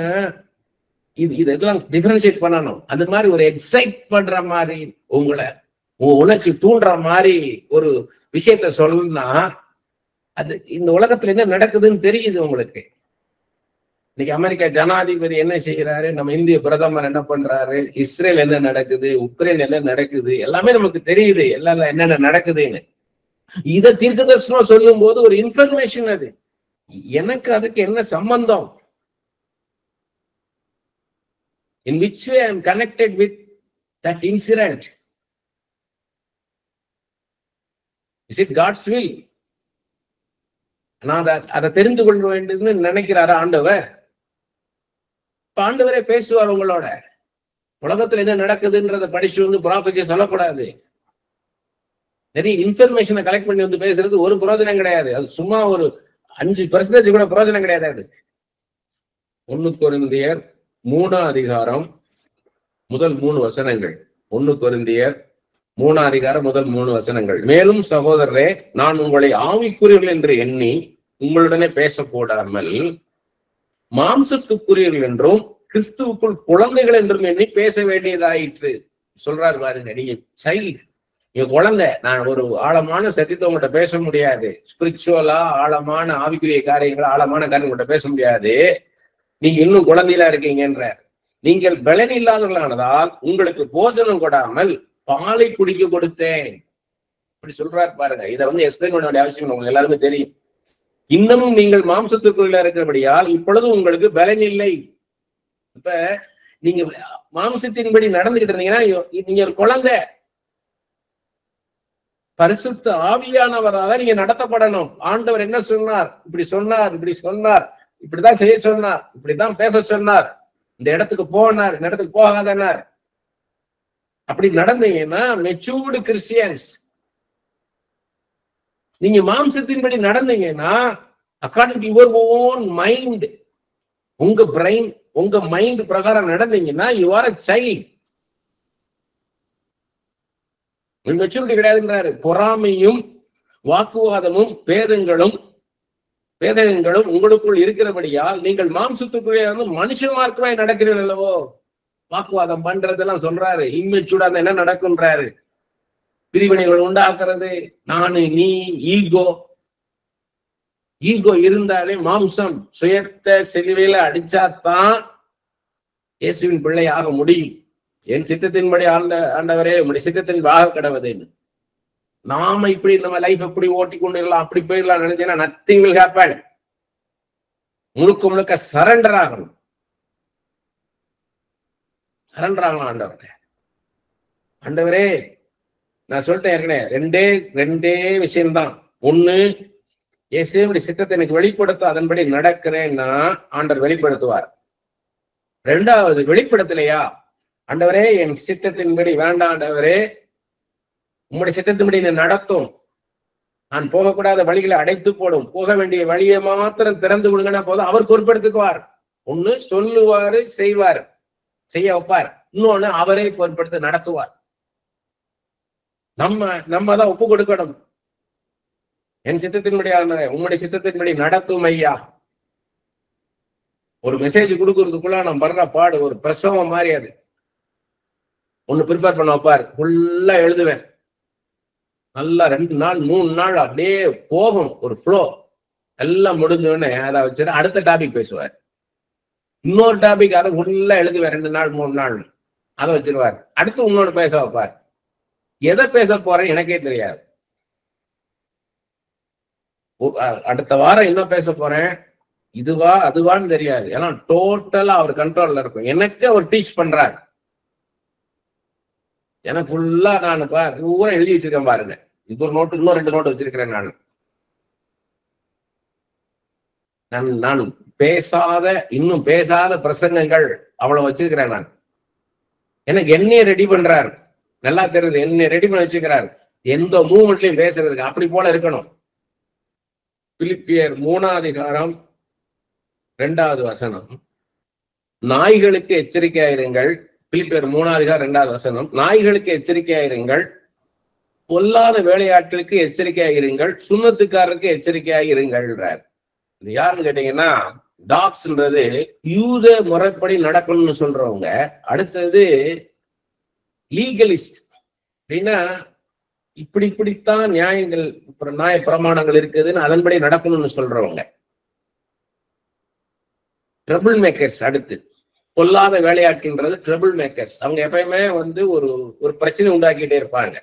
இதெல்லாம் டிஃபரன்ஷியேட் பண்ணணும். அந்த மாதிரி ஒரு எக்ஸைட் பண்ற மாதிரி உங்களை உணர்ச்சி தூண்டுற மாதிரி ஒரு விஷயத்த சொல்லணும்னா அது இந்த உலகத்துல என்ன நடக்குதுன்னு தெரியுது உங்களுக்கு. இன்னைக்கு அமெரிக்கா ஜனாதிபதி என்ன செய்யறாரு, நம்ம இந்திய பிரதமர் என்ன பண்றாரு, இஸ்ரேல் என்ன நடக்குது, உக்ரைன் என்ன நடக்குது, எல்லாமே நமக்கு தெரியுது. எல்லாம் என்னென்ன நடக்குதுன்னு இதை தீர்க்கதர்சனமா சொல்லும் போது ஒரு இன்ஃபர்மேஷன். அது எனக்கு அதுக்கு என்ன சம்பந்தம்? In which way I am connected with that incident? Is it God's will? நான் அதை தெரிந்து கொள்ள வேண்டியதுன்னு நினைக்கிறாரு ஆண்டவர். ஆண்டவரே பேசுவார் உங்களோட. உலகத்துல என்ன நடக்குதுன்றதை படிச்சு வந்து ப்ராஃபஸியை சொல்லக்கூடாது. நிறைய இன்ஃபர்மேஷனை கலெக்ட் பண்ணி வந்து பேசுறது ஒரு பிரயோஜனம் கிடையாது. அது சும்மா ஒரு 5% கூட பிரயோஜனம் கிடையாது. அது 1 கொரிந்தியர் 3ஆம் அதிகாரம் முதல் 3 வசனங்கள். 1 கொரிந்தியர் 3ஆம் அதிகாரம் முதல் 3 வசனங்கள். மேலும் சகோதரரே, நான் உங்களை ஆவிக்குரியவர்கள் என்று எண்ணி உங்களுடனே பேசக்கூடாமல் மாம்சத்துக்குரியவர்கள் என்றும் கிறிஸ்துவுக்குள் குழந்தைகள் என்றும் எண்ணி பேச வேண்டியதாயிற்று. சொல்றாரு பாருங்க, நீங்க சைல்டு, நீங்க குழந்தை. நான் ஒரு ஆழமான சத்தியத்தை உங்கள்கிட்ட பேச முடியாது. ஸ்பிரிச்சுவலா ஆழமான ஆவிக்குரிய காரியங்கள், ஆழமான காரியம் உங்கள்கிட்ட பேச முடியாது. நீங்க இன்னும் குழந்தையில இருக்கீங்கன்ற. நீங்கள் பலன் இல்லாதவர்களானதால் உங்களுக்கு போஜனம் கொடாமல் பாலை குடிக்க கொடுத்தேன். இப்படி சொல்றாரு பாருங்க. இதை வந்து எக்ஸ்பிளைன் பண்ண வேண்டிய அவசியம் உங்களுக்கு எல்லாருமே தெரியும். இன்னமும் நீங்கள் மாம்சத்துக்குள்ள இருக்கிறபடியால் இப்பொழுது உங்களுக்கு பலன் இல்லை. இப்ப நீங்க மாம்சத்தின்படி நடந்துகிட்டு இருந்தீங்கன்னா நீங்க ஒரு குழந்தை. பரிசுத்த ஆவியானவரால நீங்க நடத்தப்படணும். ஆண்டவர் என்ன சொன்னார்? இப்படி சொன்னார், இப்படி சொன்னார், இப்படிதான் செய்ய சொன்னார், இப்படிதான் பேச சொன்னார், இந்த இடத்துக்கு போனார், இந்த இடத்துக்கு போகாதனார். அப்படி நடந்தீங்கன்னா மெச்சூர்டு கிறிஸ்டியன்ஸ். நீங்க மாம்சத்தின்படி நடந்தீங்கன்னா according to your own mind, உங்க பிரெயின், உங்க மைண்ட் பிரகாரம் நடந்தீங்கன்னா you are a child. Maturity கிடையாதுன்றாரு. பொறாமையும் வாக்குவாதமும் பேதங்களும் உங்களுக்குள் இருக்கிறபடியால் நீங்கள் மாம்சத்துக்குள்ளே வந்து மனுஷமார்க்கமாய் நடக்கிறீர்கள் அல்லவோ. வாக்குவாதம் பண்றதெல்லாம் சொல்றாரு. இம்மெச்சூர்டா என்ன நடக்கும்ன்றாரு. பிரிவினைகள் உண்டாக்குறது, நானு நீ, ஈகோ இருந்தாலே மாம்சம் சுயத்தை சிலுவையில அடிச்சாதான் இயேசுவின் பிள்ளை ஆக முடியும். என் சித்தத்தின்படி ஆண்டவரே உங்களுடைய சித்தத்தின் வாக கடவுதுன்னு. நாம இப்படி நம்ம லைஃப் எப்படி ஓட்டி கொண்டு இருக்கலாம், அப்படி போயிடலாம் நினைச்சேன்னா நத்திங் வில் ஹேப்பன். முழுக்க சரண்டர் ஆகணும். சரண்டர் ஆகலாம் ஆண்டவரே. ஆண்டவரே நான் சொல்லிட்டேன் ஏற்கனவே, ரெண்டே விஷயம்தான். ஒண்ணு, இயேசுவின் சித்தத்தை எனக்கு வெளிப்படுத்த அதன்படி நடக்கிறேன்னா ஆண்டவர் வெளிப்படுத்துவார். ரெண்டாவது, வெளிப்படுத்தலையா ஆண்டவரே என் சித்தத்தின்படி வேண்டாம் ஆண்டவரே, உம்முடைய சித்தத்தின்படி என்னை நடத்தும், நான் போகக்கூடாத வழிகளை அடைத்து போடும், போக வேண்டிய வழியை மாத்திரம் திறந்து கொடுங்கன்னா போதும், அவர் பொறுப்பெடுத்துக்குவார். ஒண்ணு சொல்லுவாரு, செய்வார், செய்ய வைப்பார். இன்னொன்னு அவரே பொறுப்பெடுத்து நடத்துவார். நம்ம தான் ஒப்பு கொடுக்கணும். என் சித்தத்தின்படி உங்களுடைய சித்தத்தின்படி நடத்தும் ஐயா. ஒரு மெசேஜ் கொடுக்கறதுக்குள்ள நம்ம படுற பாடு ஒரு பிரசவம் மாதிரி. அது ஒண்ணு ப்ரிப்பேர் பண்ண வைப்பார். ஃபுல்லா எழுதுவேன். நல்லா 2 நாள் 3 நாள் அப்படியே போகும் ஒரு ஃப்ளோ. எல்லாம் முடிஞ்சோடனே அதை வச்சுட்டு அடுத்த டாபிக் பேசுவார். இன்னொரு டாபிக் அதை ஃபுல்லா எழுதுவேன். 2 நாள் 3 நாள் அதை வச்சிருவார். அடுத்து இன்னொரு பேச வைப்பார். எதை பேச போறேன் எனக்கே தெரியாது. அடுத்த வாரம் என்ன பேச போறேன், இதுவா அதுவான்னு தெரியாது. ஏன்னா டோட்டலா அவர் கண்ட்ரோல்ல இருக்கும். எனக்கு அவர் டீச் பண்றாரு. எனக்கு ஃபுல்லா நான் ஊரா எழுதி வச்சிருக்கேன் பாருங்க. இது ஒரு நோட்டு, இன்னும் 2 நோட்டு வச்சிருக்கிறேன். நான் பேசாத, இன்னும் பேசாத பிரசங்கங்கள் அவ்வளவு வச்சிருக்கிறேன். நான் எனக்கு என்னைய ரெடி பண்றாரு. நல்லா தெரியுது, என்னை ரெடி பண்ணி வச்சுக்கிறாரு எந்த மூமெண்ட்லயும் பேசுறதுக்கு. அப்படி போல இருக்கணும். பிலிப்பியர் 3:2 நாய்களுக்கு எச்சரிக்கையாயிருங்கள். பிலிப்பியர் 3:2 நாய்களுக்கு எச்சரிக்கையாயிருங்கள், பொல்லாத வேலையாட்களுக்கு எச்சரிக்கையாயிருங்கள், சுண்ணத்துக்காரருக்கு எச்சரிக்கையாயிருங்கள். இது யாருன்னு கேட்டீங்கன்னா டாக்ஸ்ன்றது யூத முறைப்படி நடக்கணும்னு சொல்றவங்க. அடுத்தது லீகலிஸ்ட். அப்படின்னா இப்படித்தான் நியாய பிரமாணங்கள் இருக்குதுன்னு அதன்படி நடக்கணும்னு சொல்றவங்க. Trouble makers. அடுத்து பொல்லாத வேலையாட்கின்றது ட்ரபிள் மேக்கர்ஸ். அவங்க எப்பயுமே வந்து ஒரு பிரச்சனை உண்டாக்கிட்டே இருப்பாங்க.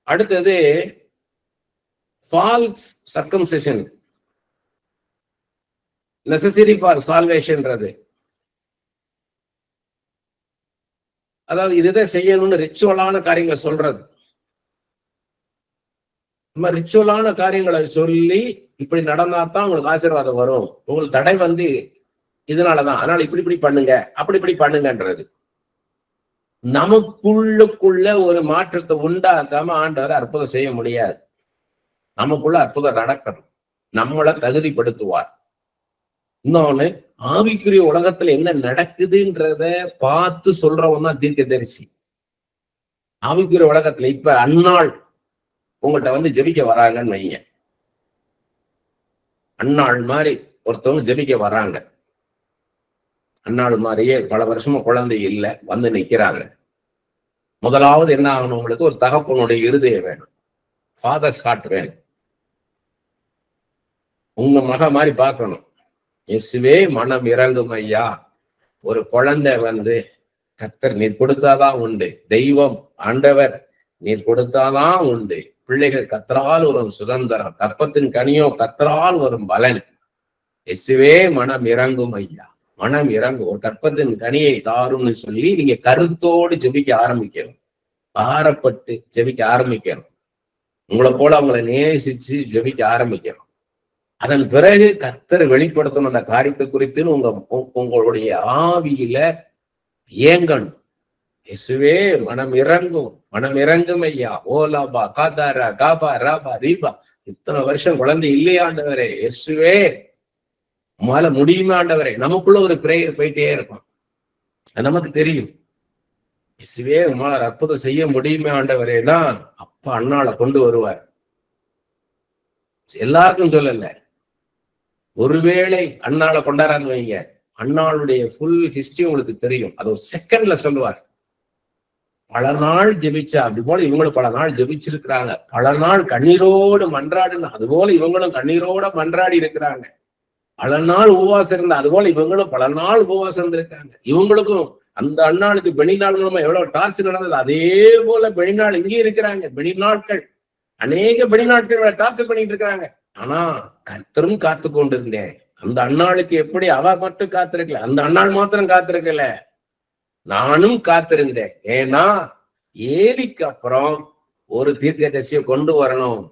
அடுத்தது ஃபால்ஸ் சர்க்கம்சிஷன், நெசசரி ஃபார் சால்வேஷன்றது. அதாவது இதுதான் செய்யணும்னு ரிச்சுவலான காரியங்களை சொல்றது. நம்ம ரிச்சுவலான காரியங்களை சொல்லி இப்படி நடந்தாதான் உங்களுக்கு ஆசீர்வாதம் வரும், உங்களுக்கு தடை வந்து இதனாலதான், அதனால இப்படி பண்ணுங்க, அப்படி பண்ணுங்கன்றது. நமக்குள்ளுக்குள்ள ஒரு மாற்றத்தை உண்டாக்காம ஆண்டவர் அற்புதம் செய்ய முடியாது. நமக்குள்ள அற்புதம் நடக்கணும், நம்மளை தகுதிப்படுத்துவார். இன்னொன்னு, ஆவிக்குரிய உலகத்துல என்ன நடக்குதுன்றத பார்த்து சொல்றவன் தான் தீர்க்கதரிசி. ஆவிக்குரிய உலகத்துல இப்ப அந்நாள் உங்கள்கிட்ட வந்து ஜெபிக்க வராங்கன்னு வைங்க. அந்நாள் மாதிரி ஒருத்தவங்க ஜெபிக்க வராங்க. அந்நாள் மாதிரியே பல வருஷமா குழந்தை இல்லை, வந்து நிக்கிறாங்க. முதலாவது என்ன ஆகணும்? உங்களுக்கு ஒரு தகப்பனுடைய இருதயம் வேணும், ஃபாதர்ஸ் ஹார்ட் வேணும். உங்க மக மாதிரி பார்க்கணும். இயேசுவே மனம் இறங்கும் ஐயா. ஒரு குழந்தை கர்த்தர் நீர் கொடுத்தாதான் உண்டு, தெய்வம் ஆண்டவர் நீர் கொடுத்தாதான் உண்டு. பிள்ளைகள் கர்த்தரால் வரும் சுதந்திரம், கற்பத்தின் கனியோ கர்த்தரால் வரும் பலன். இயேசுவே மனம் இறங்கும் ஐயா, மனம் இறங்கும், ஒரு கற்பத்தின் கனியை தாரும்னு சொல்லி நீங்க கருத்தோடு ஜெபிக்க ஆரம்பிக்கணும், பாரப்பட்டு ஜெபிக்க ஆரம்பிக்கணும். உங்களை போல அவங்களை நேசிச்சு ஜெபிக்க ஆரம்பிக்கணும். அதன் பிறகு கர்த்தர் வெளிப்படுத்தணும் அந்த காரியத்தை குறித்துன்னு உங்களுடைய ஆவியில ஏங்கணும். இயேசுவே மனம் இறங்கும், மனம் இறங்கும் ஐயா. ஓலாபா காதாரா காபா ராபா ரீபா. இத்தனை வருஷம் குழந்தை இல்லையாண்டவரே, இயேசுவே உமால முடியுமா ஆண்டவரே. நமக்குள்ள ஒரு பிரேயர் போயிட்டே இருக்கும், அது நமக்கு தெரியும். இயேசுவே உமால அற்புதம் செய்ய முடியுமே ஆண்டவரேனா அப்பா அண்ணாளை கொண்டு வருவார். எல்லாருக்கும் சொல்லல, ஒருவேளை அண்ணாளை கொண்டாடான்னு வைங்க, அண்ணாளுடைய ஃபுல் ஹிஸ்டரி உங்களுக்கு தெரியும், அது ஒரு செகண்ட்ல சொல்லுவார். பல நாள் ஜெபிச்சா, அப்படி போல இவங்களும் பல நாள் ஜெபிச்சிருக்கிறாங்க, பல நாள் கண்ணீரோடு மன்றாடுன்னு அது போல இவங்களும் கண்ணீரோட மன்றாடி இருக்கிறாங்க. பல நாள் உபவாசம் இருந்தா அது போல இவங்களும் பல நாள் உபவாசம் இருந்திருக்காங்க. இவங்களுக்கும் அந்த அண்ணாளுக்கு பெணிநாள் மூலமா எவ்வளவு டார்ச்சர் நடந்தது, அதே போல பெணிநாள் இங்கே இருக்கிறாங்க. பெணிநாட்கள் அநேக பெணிநாட்கள் டார்ச்சர் பண்ணிட்டு இருக்கிறாங்க. ஆனா கர்த்தரும் காத்து கொண்டு இருந்தேன். அந்த அண்ணாளுக்கு எப்படி அவ மட்டும் காத்திருக்கல, அந்த அண்ணாள் மாத்திரம் காத்திருக்கல, நானும் காத்திருந்தேன். ஏன்னா ஏலிக்கு அப்புறம் ஒரு தீர்க்கதரிசியை கொண்டு வரணும்.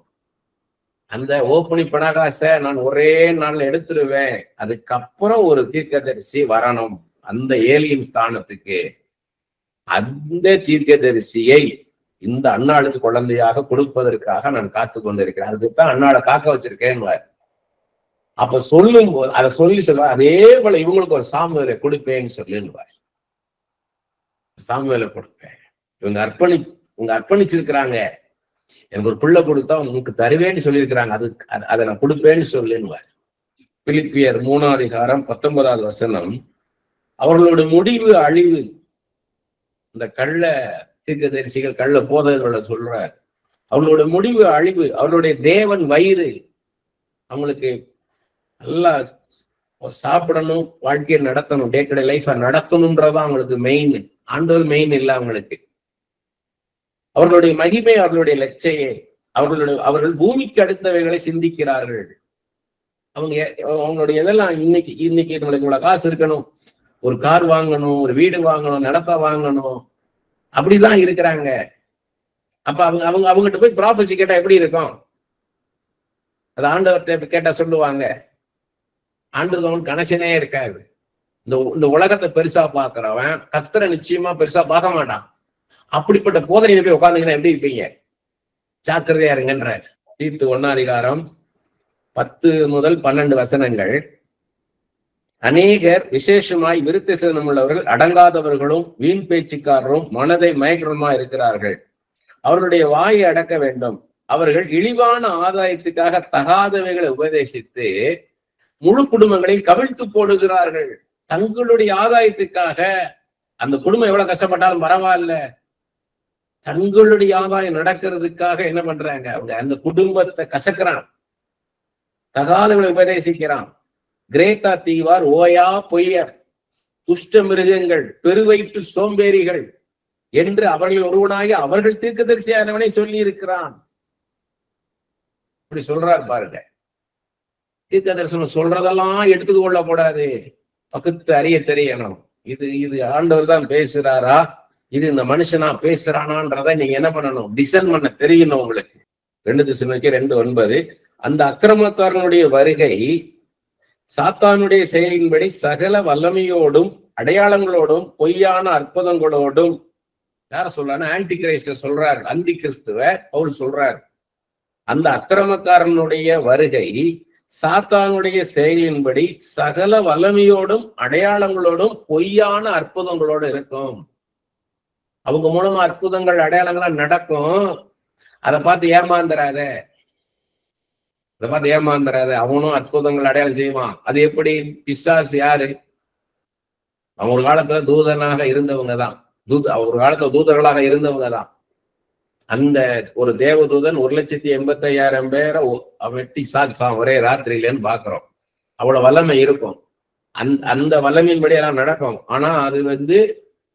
அந்த ஓப்பனி பணகாசை நான் ஒரே நாள்ல எடுத்துருவேன், அதுக்கப்புறம் ஒரு தீர்க்கதரிசி வரணும் அந்த ஏலியின் ஸ்தானத்துக்கு. அந்த தீர்க்கதரிசியை இந்த அண்ணாளுக்கு குழந்தையாக கொடுப்பதற்காக நான் காத்து கொண்டிருக்கிறேன். அதுக்குத்தான் அண்ணாளை காக்க வச்சிருக்கேன். அப்ப சொல்லும் போது அதை சொல்லுவார், அதே போல இவங்களுக்கு ஒரு சாமுவேலை கொடுப்பேன்னு சொல்லுவார். சாமுவேலை கொடுப்பேன், இவங்க அர்ப்பணிச்சிருக்கிறாங்க, எனக்கு ஒரு பிள்ளை கொடுத்தா உனக்கு தருவேன்னு சொல்லியிருக்கிறாங்க, அதை நான் கொடுப்பேன்னு சொல்லுவார். பிலிப்பியர் 3:19 அவர்களோட முடிவு அழிவு. இந்த கள்ள தீர்க்கதரிசிகள் கள்ள போதகர்களை சொல்றார், அவங்களோட முடிவு அழிவு. அவர்களுடைய தேவன் வயிறு, அவங்களுக்கு நல்லா சாப்பிடணும், வாழ்க்கையை நடத்தணும், டே டு டே லைஃபை நடத்தணும்ன்றதான் அவங்களுக்கு மெயின். ஆண்டவர் மெயின் இல்லை அவங்களுக்கு. அவர்களுடைய மகிமை, அவர்களுடைய லட்சையே, அவர்கள் பூமிக்கு அடுத்தவைகளை சிந்திக்கிறார்கள். அவங்களுடைய இதெல்லாம் இன்னைக்கு நம்மளுக்கு இவ்வளவு காசு இருக்கணும், ஒரு கார் வாங்கணும், ஒரு வீடு வாங்கணும், நிலத்தை வாங்கணும், அப்படிதான் இருக்கிறாங்க. அப்ப அவங்ககிட்ட போய் ப்ராஃபஸி கேட்டா எப்படி இருக்கும்? அது ஆண்டவர்கிட்ட கேட்டா சொல்லுவாங்க, ஆண்டவன் கனெக்ஷனே இருக்காது. இந்த உலகத்தை பெருசா பாக்குறவன் கர்த்தரை நிச்சயமா பெருசா பார்க்க மாட்டான். அப்படிப்பட்ட போதனையில போய் உட்கார்ந்தீங்கன்னா எப்படி இருப்பீங்க? ஜாக்கிரதையா இருங்கன்ற. தீத்து 1:10-12 அநேகர் விசேஷமாய் விருத்த சேதனம் உள்ளவர்கள் அடங்காதவர்களும் வீண் பேச்சுக்காரரும் மனதை மயக்கமா இருக்கிறார்கள். அவர்களுடைய வாயை அடக்க வேண்டும். அவர்கள் இழிவான ஆதாயத்துக்காக தகாதவைகளை உபதேசித்து முழு குடும்பங்களையும் கவிழ்த்து போடுகிறார்கள். தங்களுடைய ஆதாயத்துக்காக, அந்த குடும்பம் எவ்வளவு கஷ்டப்பட்டாலும் பரவாயில்ல, தங்களுடைய ஆதாயம் நடக்கிறதுக்காக என்ன பண்றாங்க? அவங்க அந்த குடும்பத்தை கசக்கிறான், தகாதவர்களை உபதேசிக்கிறான். கிரேத்தா தீவார், ஓயா பொய்யர், துஷ்ட மிருகங்கள், பெருவயிற்று சோம்பேறிகள் என்று அவர்கள் ஒருவனாகி அவர்கள் தீர்க்கதரிசியானவனை சொல்லி இருக்கிறான். இப்படி சொல்றாரு பாருங்க. தீர்க்க தரிசனம் சொல்றதெல்லாம் எடுத்துக்க கொள்ள கூடாது, பகுத்து அறிய தெரியணும். இது ஆண்டவர் தான் பேசுறாரா, இது இந்த மனுஷனா பேசுறானான்றதை நீங்க என்ன பண்ணணும்? டிசைன் பண்ண தெரியணும் உங்களுக்கு. 2 தெசலோனிக்கேயர் 2:9 அந்த அக்கிரமக்காரனுடைய வருகை சாத்தானுடைய செயலின்படி சகல வல்லமையோடும் அடையாளங்களோடும் பொய்யான அற்புதங்களோடும், யார சொல்றாரு? ஆன்டி கிரைஸ்ட சொல்றாரு, அந்தி கிறிஸ்துவ பவுல் சொல்றாரு. அந்த அக்கிரமக்காரனுடைய வருகை சாத்தானுடைய செயலின்படி சகல வல்லமையோடும் அடையாளங்களோடும் பொய்யான அற்புதங்களோடு இருக்கும். அவங்க மூலமா அற்புதங்கள் அடையாளங்கள்லாம் நடக்கும். அதை பார்த்து ஏமாந்துறாத. அவனும் அற்புதங்கள் அடையாளம் செய்வான். அது எப்படி? பிசாசு யாரு? அவங்க ஒரு காலத்துல தூதனாக இருந்தவங்க தான். ஒரு காலத்துல தூதர்களாக இருந்தவங்க தான். அந்த ஒரு தேவதூதன் 1,85,000 பேரை வெட்டி சாச்சான் ஒரே ராத்திரியிலன்னு பாக்குறோம். அவ்வளவு வல்லமை இருக்கும். அந்த வல்லமையின்படி எல்லாம் நடக்கும். ஆனா அது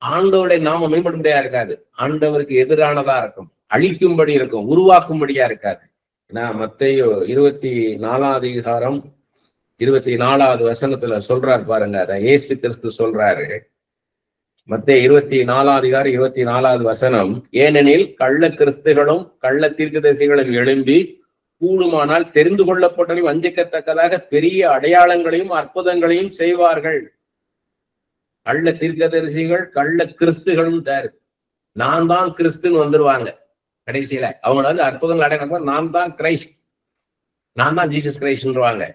ஆண்டவருடைய நாம மேம்படும்படியா இருக்காது. ஆண்டவருக்கு எதிரானதா இருக்கும், அழிக்கும்படி இருக்கும், உருவாக்கும்படியா இருக்காது. ஏன்னா மத்தேயு 24வது அதிகாரம் 24வது வசனத்துல சொல்றாரு பாருங்க. அதை இயேசு கிறிஸ்து சொல்றாரு. மத்தேயு 24வது அதிகாரம் 24வது வசனம், ஏனெனில் கள்ள கிறிஸ்துகளும் கள்ள தீர்க்கதரிசிகளும் எழும்பி கூடுமானால் தெரிந்து கொள்ளப்பட்டவர்கள் வஞ்சிக்கத்தக்கதாக பெரிய அடையாளங்களையும் அற்புதங்களையும் செய்வார்கள். கள்ள தீர்க்கதரிசிகள் கள்ள கிறிஸ்துகளும் நான் தான் கிறிஸ்துன்னு வந்துருவாங்க. கடைசியில அவங்க அற்புதங்கள் அடையாளம் நான் தான் கிரைஸ்ட், நான் தான் ஜீசஸ் கிரைஸ்ட்ன்றுவாங்க.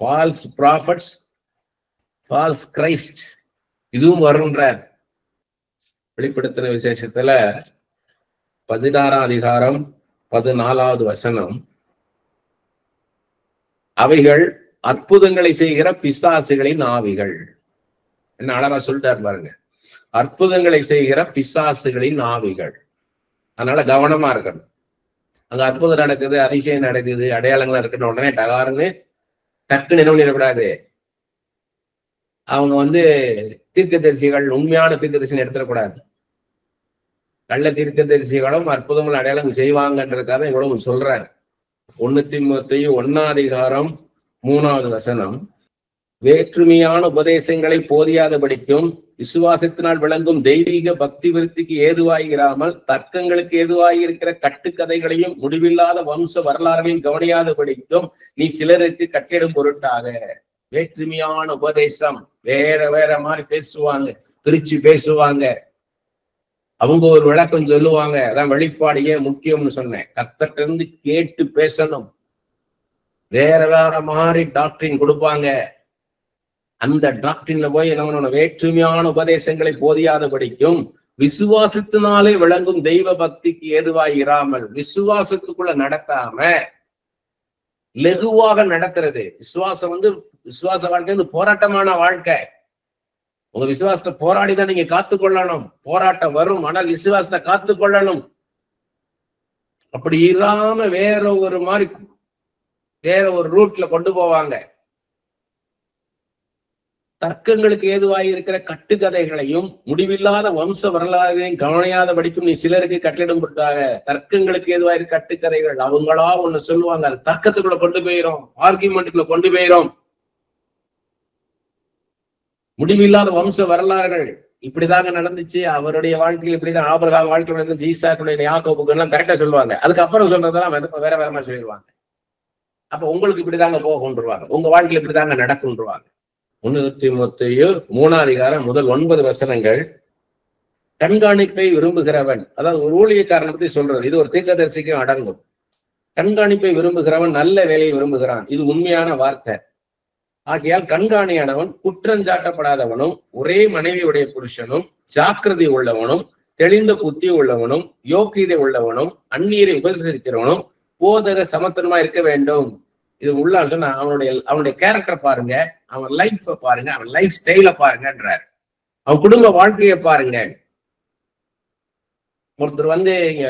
ஃபால்ஸ் ப்ராஃபட்ஸ், ஃபால்ஸ் கிரைஸ்ட், இதுவும் வருன்றார். வெளிப்படுத்தின விசேஷத்துல 16ஆம் அதிகாரம் 14வது வசனம், அவைகள் அற்புதங்களை செய்கிற பிசாசுகளின் ஆவிகள். என்ன அழகா சொல்லிட்டாரு பாருங்க, அற்புதங்களை செய்கிற பிசாசுகளின் ஆவிகள். அதனால கவனமா இருக்கணும். அங்க அற்புதம் நடக்குது, அதிசயம் நடக்குது, அடையாளங்கள் இருக்குன்னு உடனே டக்குன்னு என்ன பண்ணிடக்கூடாது. அவங்க தீர்க்கதரிசிகள் உண்மையான தீர்க்கதரிசனம் எடுத்துடக்கூடாது. கள்ள தீர்க்கதரிசிகளும் அற்புதங்கள் அடையாளம் செய்வாங்கன்றதுக்காக இவ்வளவு சொல்றாரு. 1 தீமோத்தேயு 1ஆம் அதிகாரம் 3வது வசனம், வேற்றுமையான உபதேசங்களை போதியாதபடிக்கும் விசுவாசத்தினால் விளங்கும் தெய்வீக பக்தி விருத்திக்கு ஏதுவாயிராமல் தர்க்கங்களுக்கு ஏதுவாயிருக்கிற கட்டுக்கதைகளையும் முடிவில்லாத வம்ச வரலாறுகளையும் கவனியாதபடிக்கும் நீ சிலருக்கு கட்டிடும் பொருட்டாக. வேற்றுமையான உபதேசம், வேற வேற மாதிரி பேசுவாங்க, பிரிச்சு பேசுவாங்க, அவங்க ஒரு விளக்கம் சொல்லுவாங்க. அதான் வெளிப்பாடு ஏன் முக்கியம்னு சொன்னேன். கர்த்தர்ட்ட இருந்து கேட்டு பேசணும். வேற வேற மாதிரி டாக்டரின் கொடுப்பாங்க. அந்த டாக்டரின்ல போய் என்ன, வேற்றுமையான உபதேசங்களை போதியாதபடிக்கும் விசுவாசத்தினாலே விளங்கும் தெய்வ பக்திக்கு ஏதுவாய் இராமல், விசுவாசத்துக்குள்ள நடத்தாம லெகுவாக நடத்துறது. விசுவாச வாழ்க்கை போராட்டமான வாழ்க்கை. உங்க விசுவாசத்தை போராடிதான் நீங்க காத்துக்கொள்ளணும். போராட்டம் வரும், ஆனால் விசுவாசத்தை காத்துக்கொள்ளணும். அப்படி இல்லாம வேற ஒரு மாதிரி வேற ஒரு ரூட்ல கொண்டு போவாங்க. தர்க்கங்களுக்கு ஏதுவாய் இருக்கிற கட்டுக்கதைகளையும் முடிவில்லாத வம்ச வரலாறையும் கவனியாதபடிக்கும் நீ சிலருக்கு கட்டிடம் கொடுத்தாங்க. தர்க்கங்களுக்கு ஏதுவாய் இருக்க கட்டுக்கதைகள் அவங்களா ஒண்ணு சொல்லுவாங்க, அது தர்க்கத்துக்குள்ள கொண்டு போயிரும், ஆர்கியூமெண்ட்டுக்குள்ள கொண்டு போயிரும். முடிவில்லாத வம்ச வரலாறுகள் இப்படிதாங்க நடந்துச்சு, அவருடைய வாழ்க்கையில் இப்படிதான், ஆபிரகாம் வாழ்க்கையில் நடந்துச்சு, ஈசாக்குடைய யாக்கோபுக்கு எல்லாம் கரெக்டா சொல்லுவாங்க. அதுக்கப்புறம் சொல்றதெல்லாம் வேற வேற மாதிரி சொல்லிடுவாங்க. அப்ப உங்களுக்கு இப்படிதாங்க போகுன்றுவாங்க, உங்க வாழ்க்கையில் இப்படிதாங்க நடக்குன்றுவாங்க. 1 தீமோத்தேயு 3ஆம் அதிகாரம் முதல் 9 வசனங்கள், கண்காணிப்பை விரும்புகிறவன், அதாவது ஒரு ஊழியக்காரனை பத்தி சொல்றது, இது ஒரு தீர்க்கதரிசிக்கும் அடங்கும். கண்காணிப்பை விரும்புகிறவன் நல்ல வேலையை விரும்புகிறான், இது உண்மையான வார்த்தை. ஆகையால் கண்காணியானவன் குற்றஞ்சாட்டப்படாதவனும் ஒரே மனைவியுடைய புருஷனும் ஜாக்கிரதை உள்ளவனும் தெளிந்த புத்தி உள்ளவனும் யோக்கியதை உள்ளவனும் அந்நியரை உபசரிக்கிறவனும் போதக சமத்தனமா இருக்க வேண்டும். இது உள்ளான்னு சொன்னா அவனுடைய கேரக்டர் பாருங்க, அவன் லைஃப் பாருங்க, அவன் லைஃப் ஸ்டைல பாருங்கன்றார். அவன் குடும்ப வாழ்க்கையை பாருங்க. ஒருத்தர் இங்க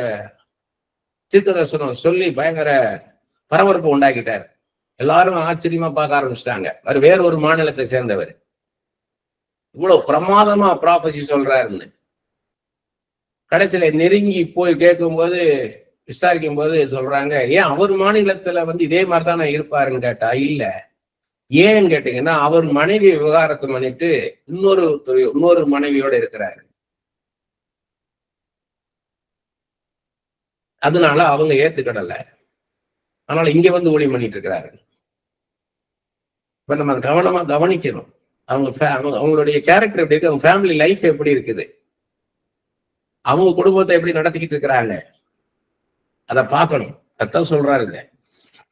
தீர்க்கதரிசனம் சொல்லி பயங்கர பரபரப்பு உண்டாக்கிட்டார். எல்லாரும் ஆச்சரியமா பார்க்க ஆரம்பிச்சிட்டாங்க. அவர் வேற ஒரு மாநிலத்தை சேர்ந்தவர், இவ்வளவு பிரமாதமா ப்ராபசி சொல்றாருன்னு. கடைசியில நெருங்கி போய் கேட்கும்போது, விசாரிக்கும் போது சொல்றாங்க, ஏன் அவர் மாநிலத்துல இதே மாதிரிதானே இருப்பாருன்னு கேட்டா, இல்ல. ஏன்னு கேட்டீங்கன்னா, அவர் மனைவி விவகாரத்தை பண்ணிட்டு இன்னொரு மனைவியோட இருக்கிறாரு. அதனால அவங்க ஏத்துக்கிடல. ஆனால் இங்க ஊழியம் பண்ணிட்டு இருக்கிறாரு. இப்ப நம்ம கவனமா கவனிக்கணும். அவங்களுடைய கேரக்டர் எப்படி இருக்கு, அவங்க ஃபேமிலி லைஃப் எப்படி இருக்குது, அவங்க குடும்பத்தை எப்படி நடத்திக்கிட்டு இருக்கிறாங்க, அதை பார்க்கணும். அதான் சொல்றாருங்க,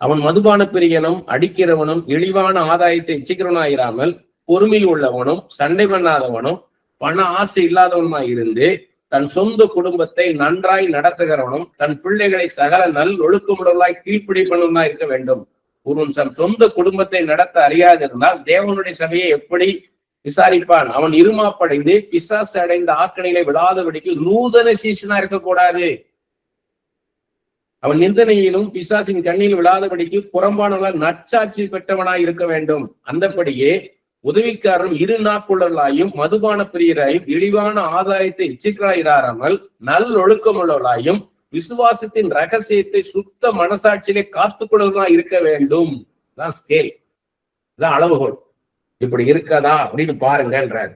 அவன் மதுபான பிரியனும் அடிக்கிறவனும் இழிவான ஆதாயத்தை இச்சிக்கிறவனாயிராமல் பொறுமை உள்ளவனும் சண்டை பண்ணாதவனும் பண ஆசை இல்லாதவனுமாய் இருந்து தன் சொந்த குடும்பத்தை நன்றாய் நடத்துகிறவனும் தன் பிள்ளைகளை சகல நல் ஒழுக்கமுடலாய் கீழ்ப்பிடிப்பவனுமாய் இருக்க வேண்டும். ஒருவன் தன் சொந்த குடும்பத்தை நடத்த அறியாதிருந்தால் தேவனுடைய சபையை எப்படி விசாரிப்பான். அவன் இருமாப்படைந்து பிசாசு அடைந்த ஆக்கணிகளை விடாதபடிக்கு நூதன சீசனா இருக்கக்கூடாது. அவன் நிந்தனையிலும் பிசாசின் கண்ணில் விழாதபடிக்கு புறம்பானவர்களால் நற்சாட்சி பெற்றவனாய் இருக்க வேண்டும். அந்தபடியே உதவிக்காரரும் இரு நாக்குள்ளவர்களாயும் மதுபான பிரியராயும் இழிவான ஆதாயத்தை இச்சிக்கலாயிராமல் நல்லொழுக்கமுள்ளவர்களாயும் விசுவாசத்தின் ரகசியத்தை சுத்த மனசாட்சியிலே காத்துக்கொள்வர்களாய் இருக்க வேண்டும். தான் ஸ்கேல், தான் அளவுகோல். இப்படி இருக்கதா அப்படின்னு பாருங்கன்றார்.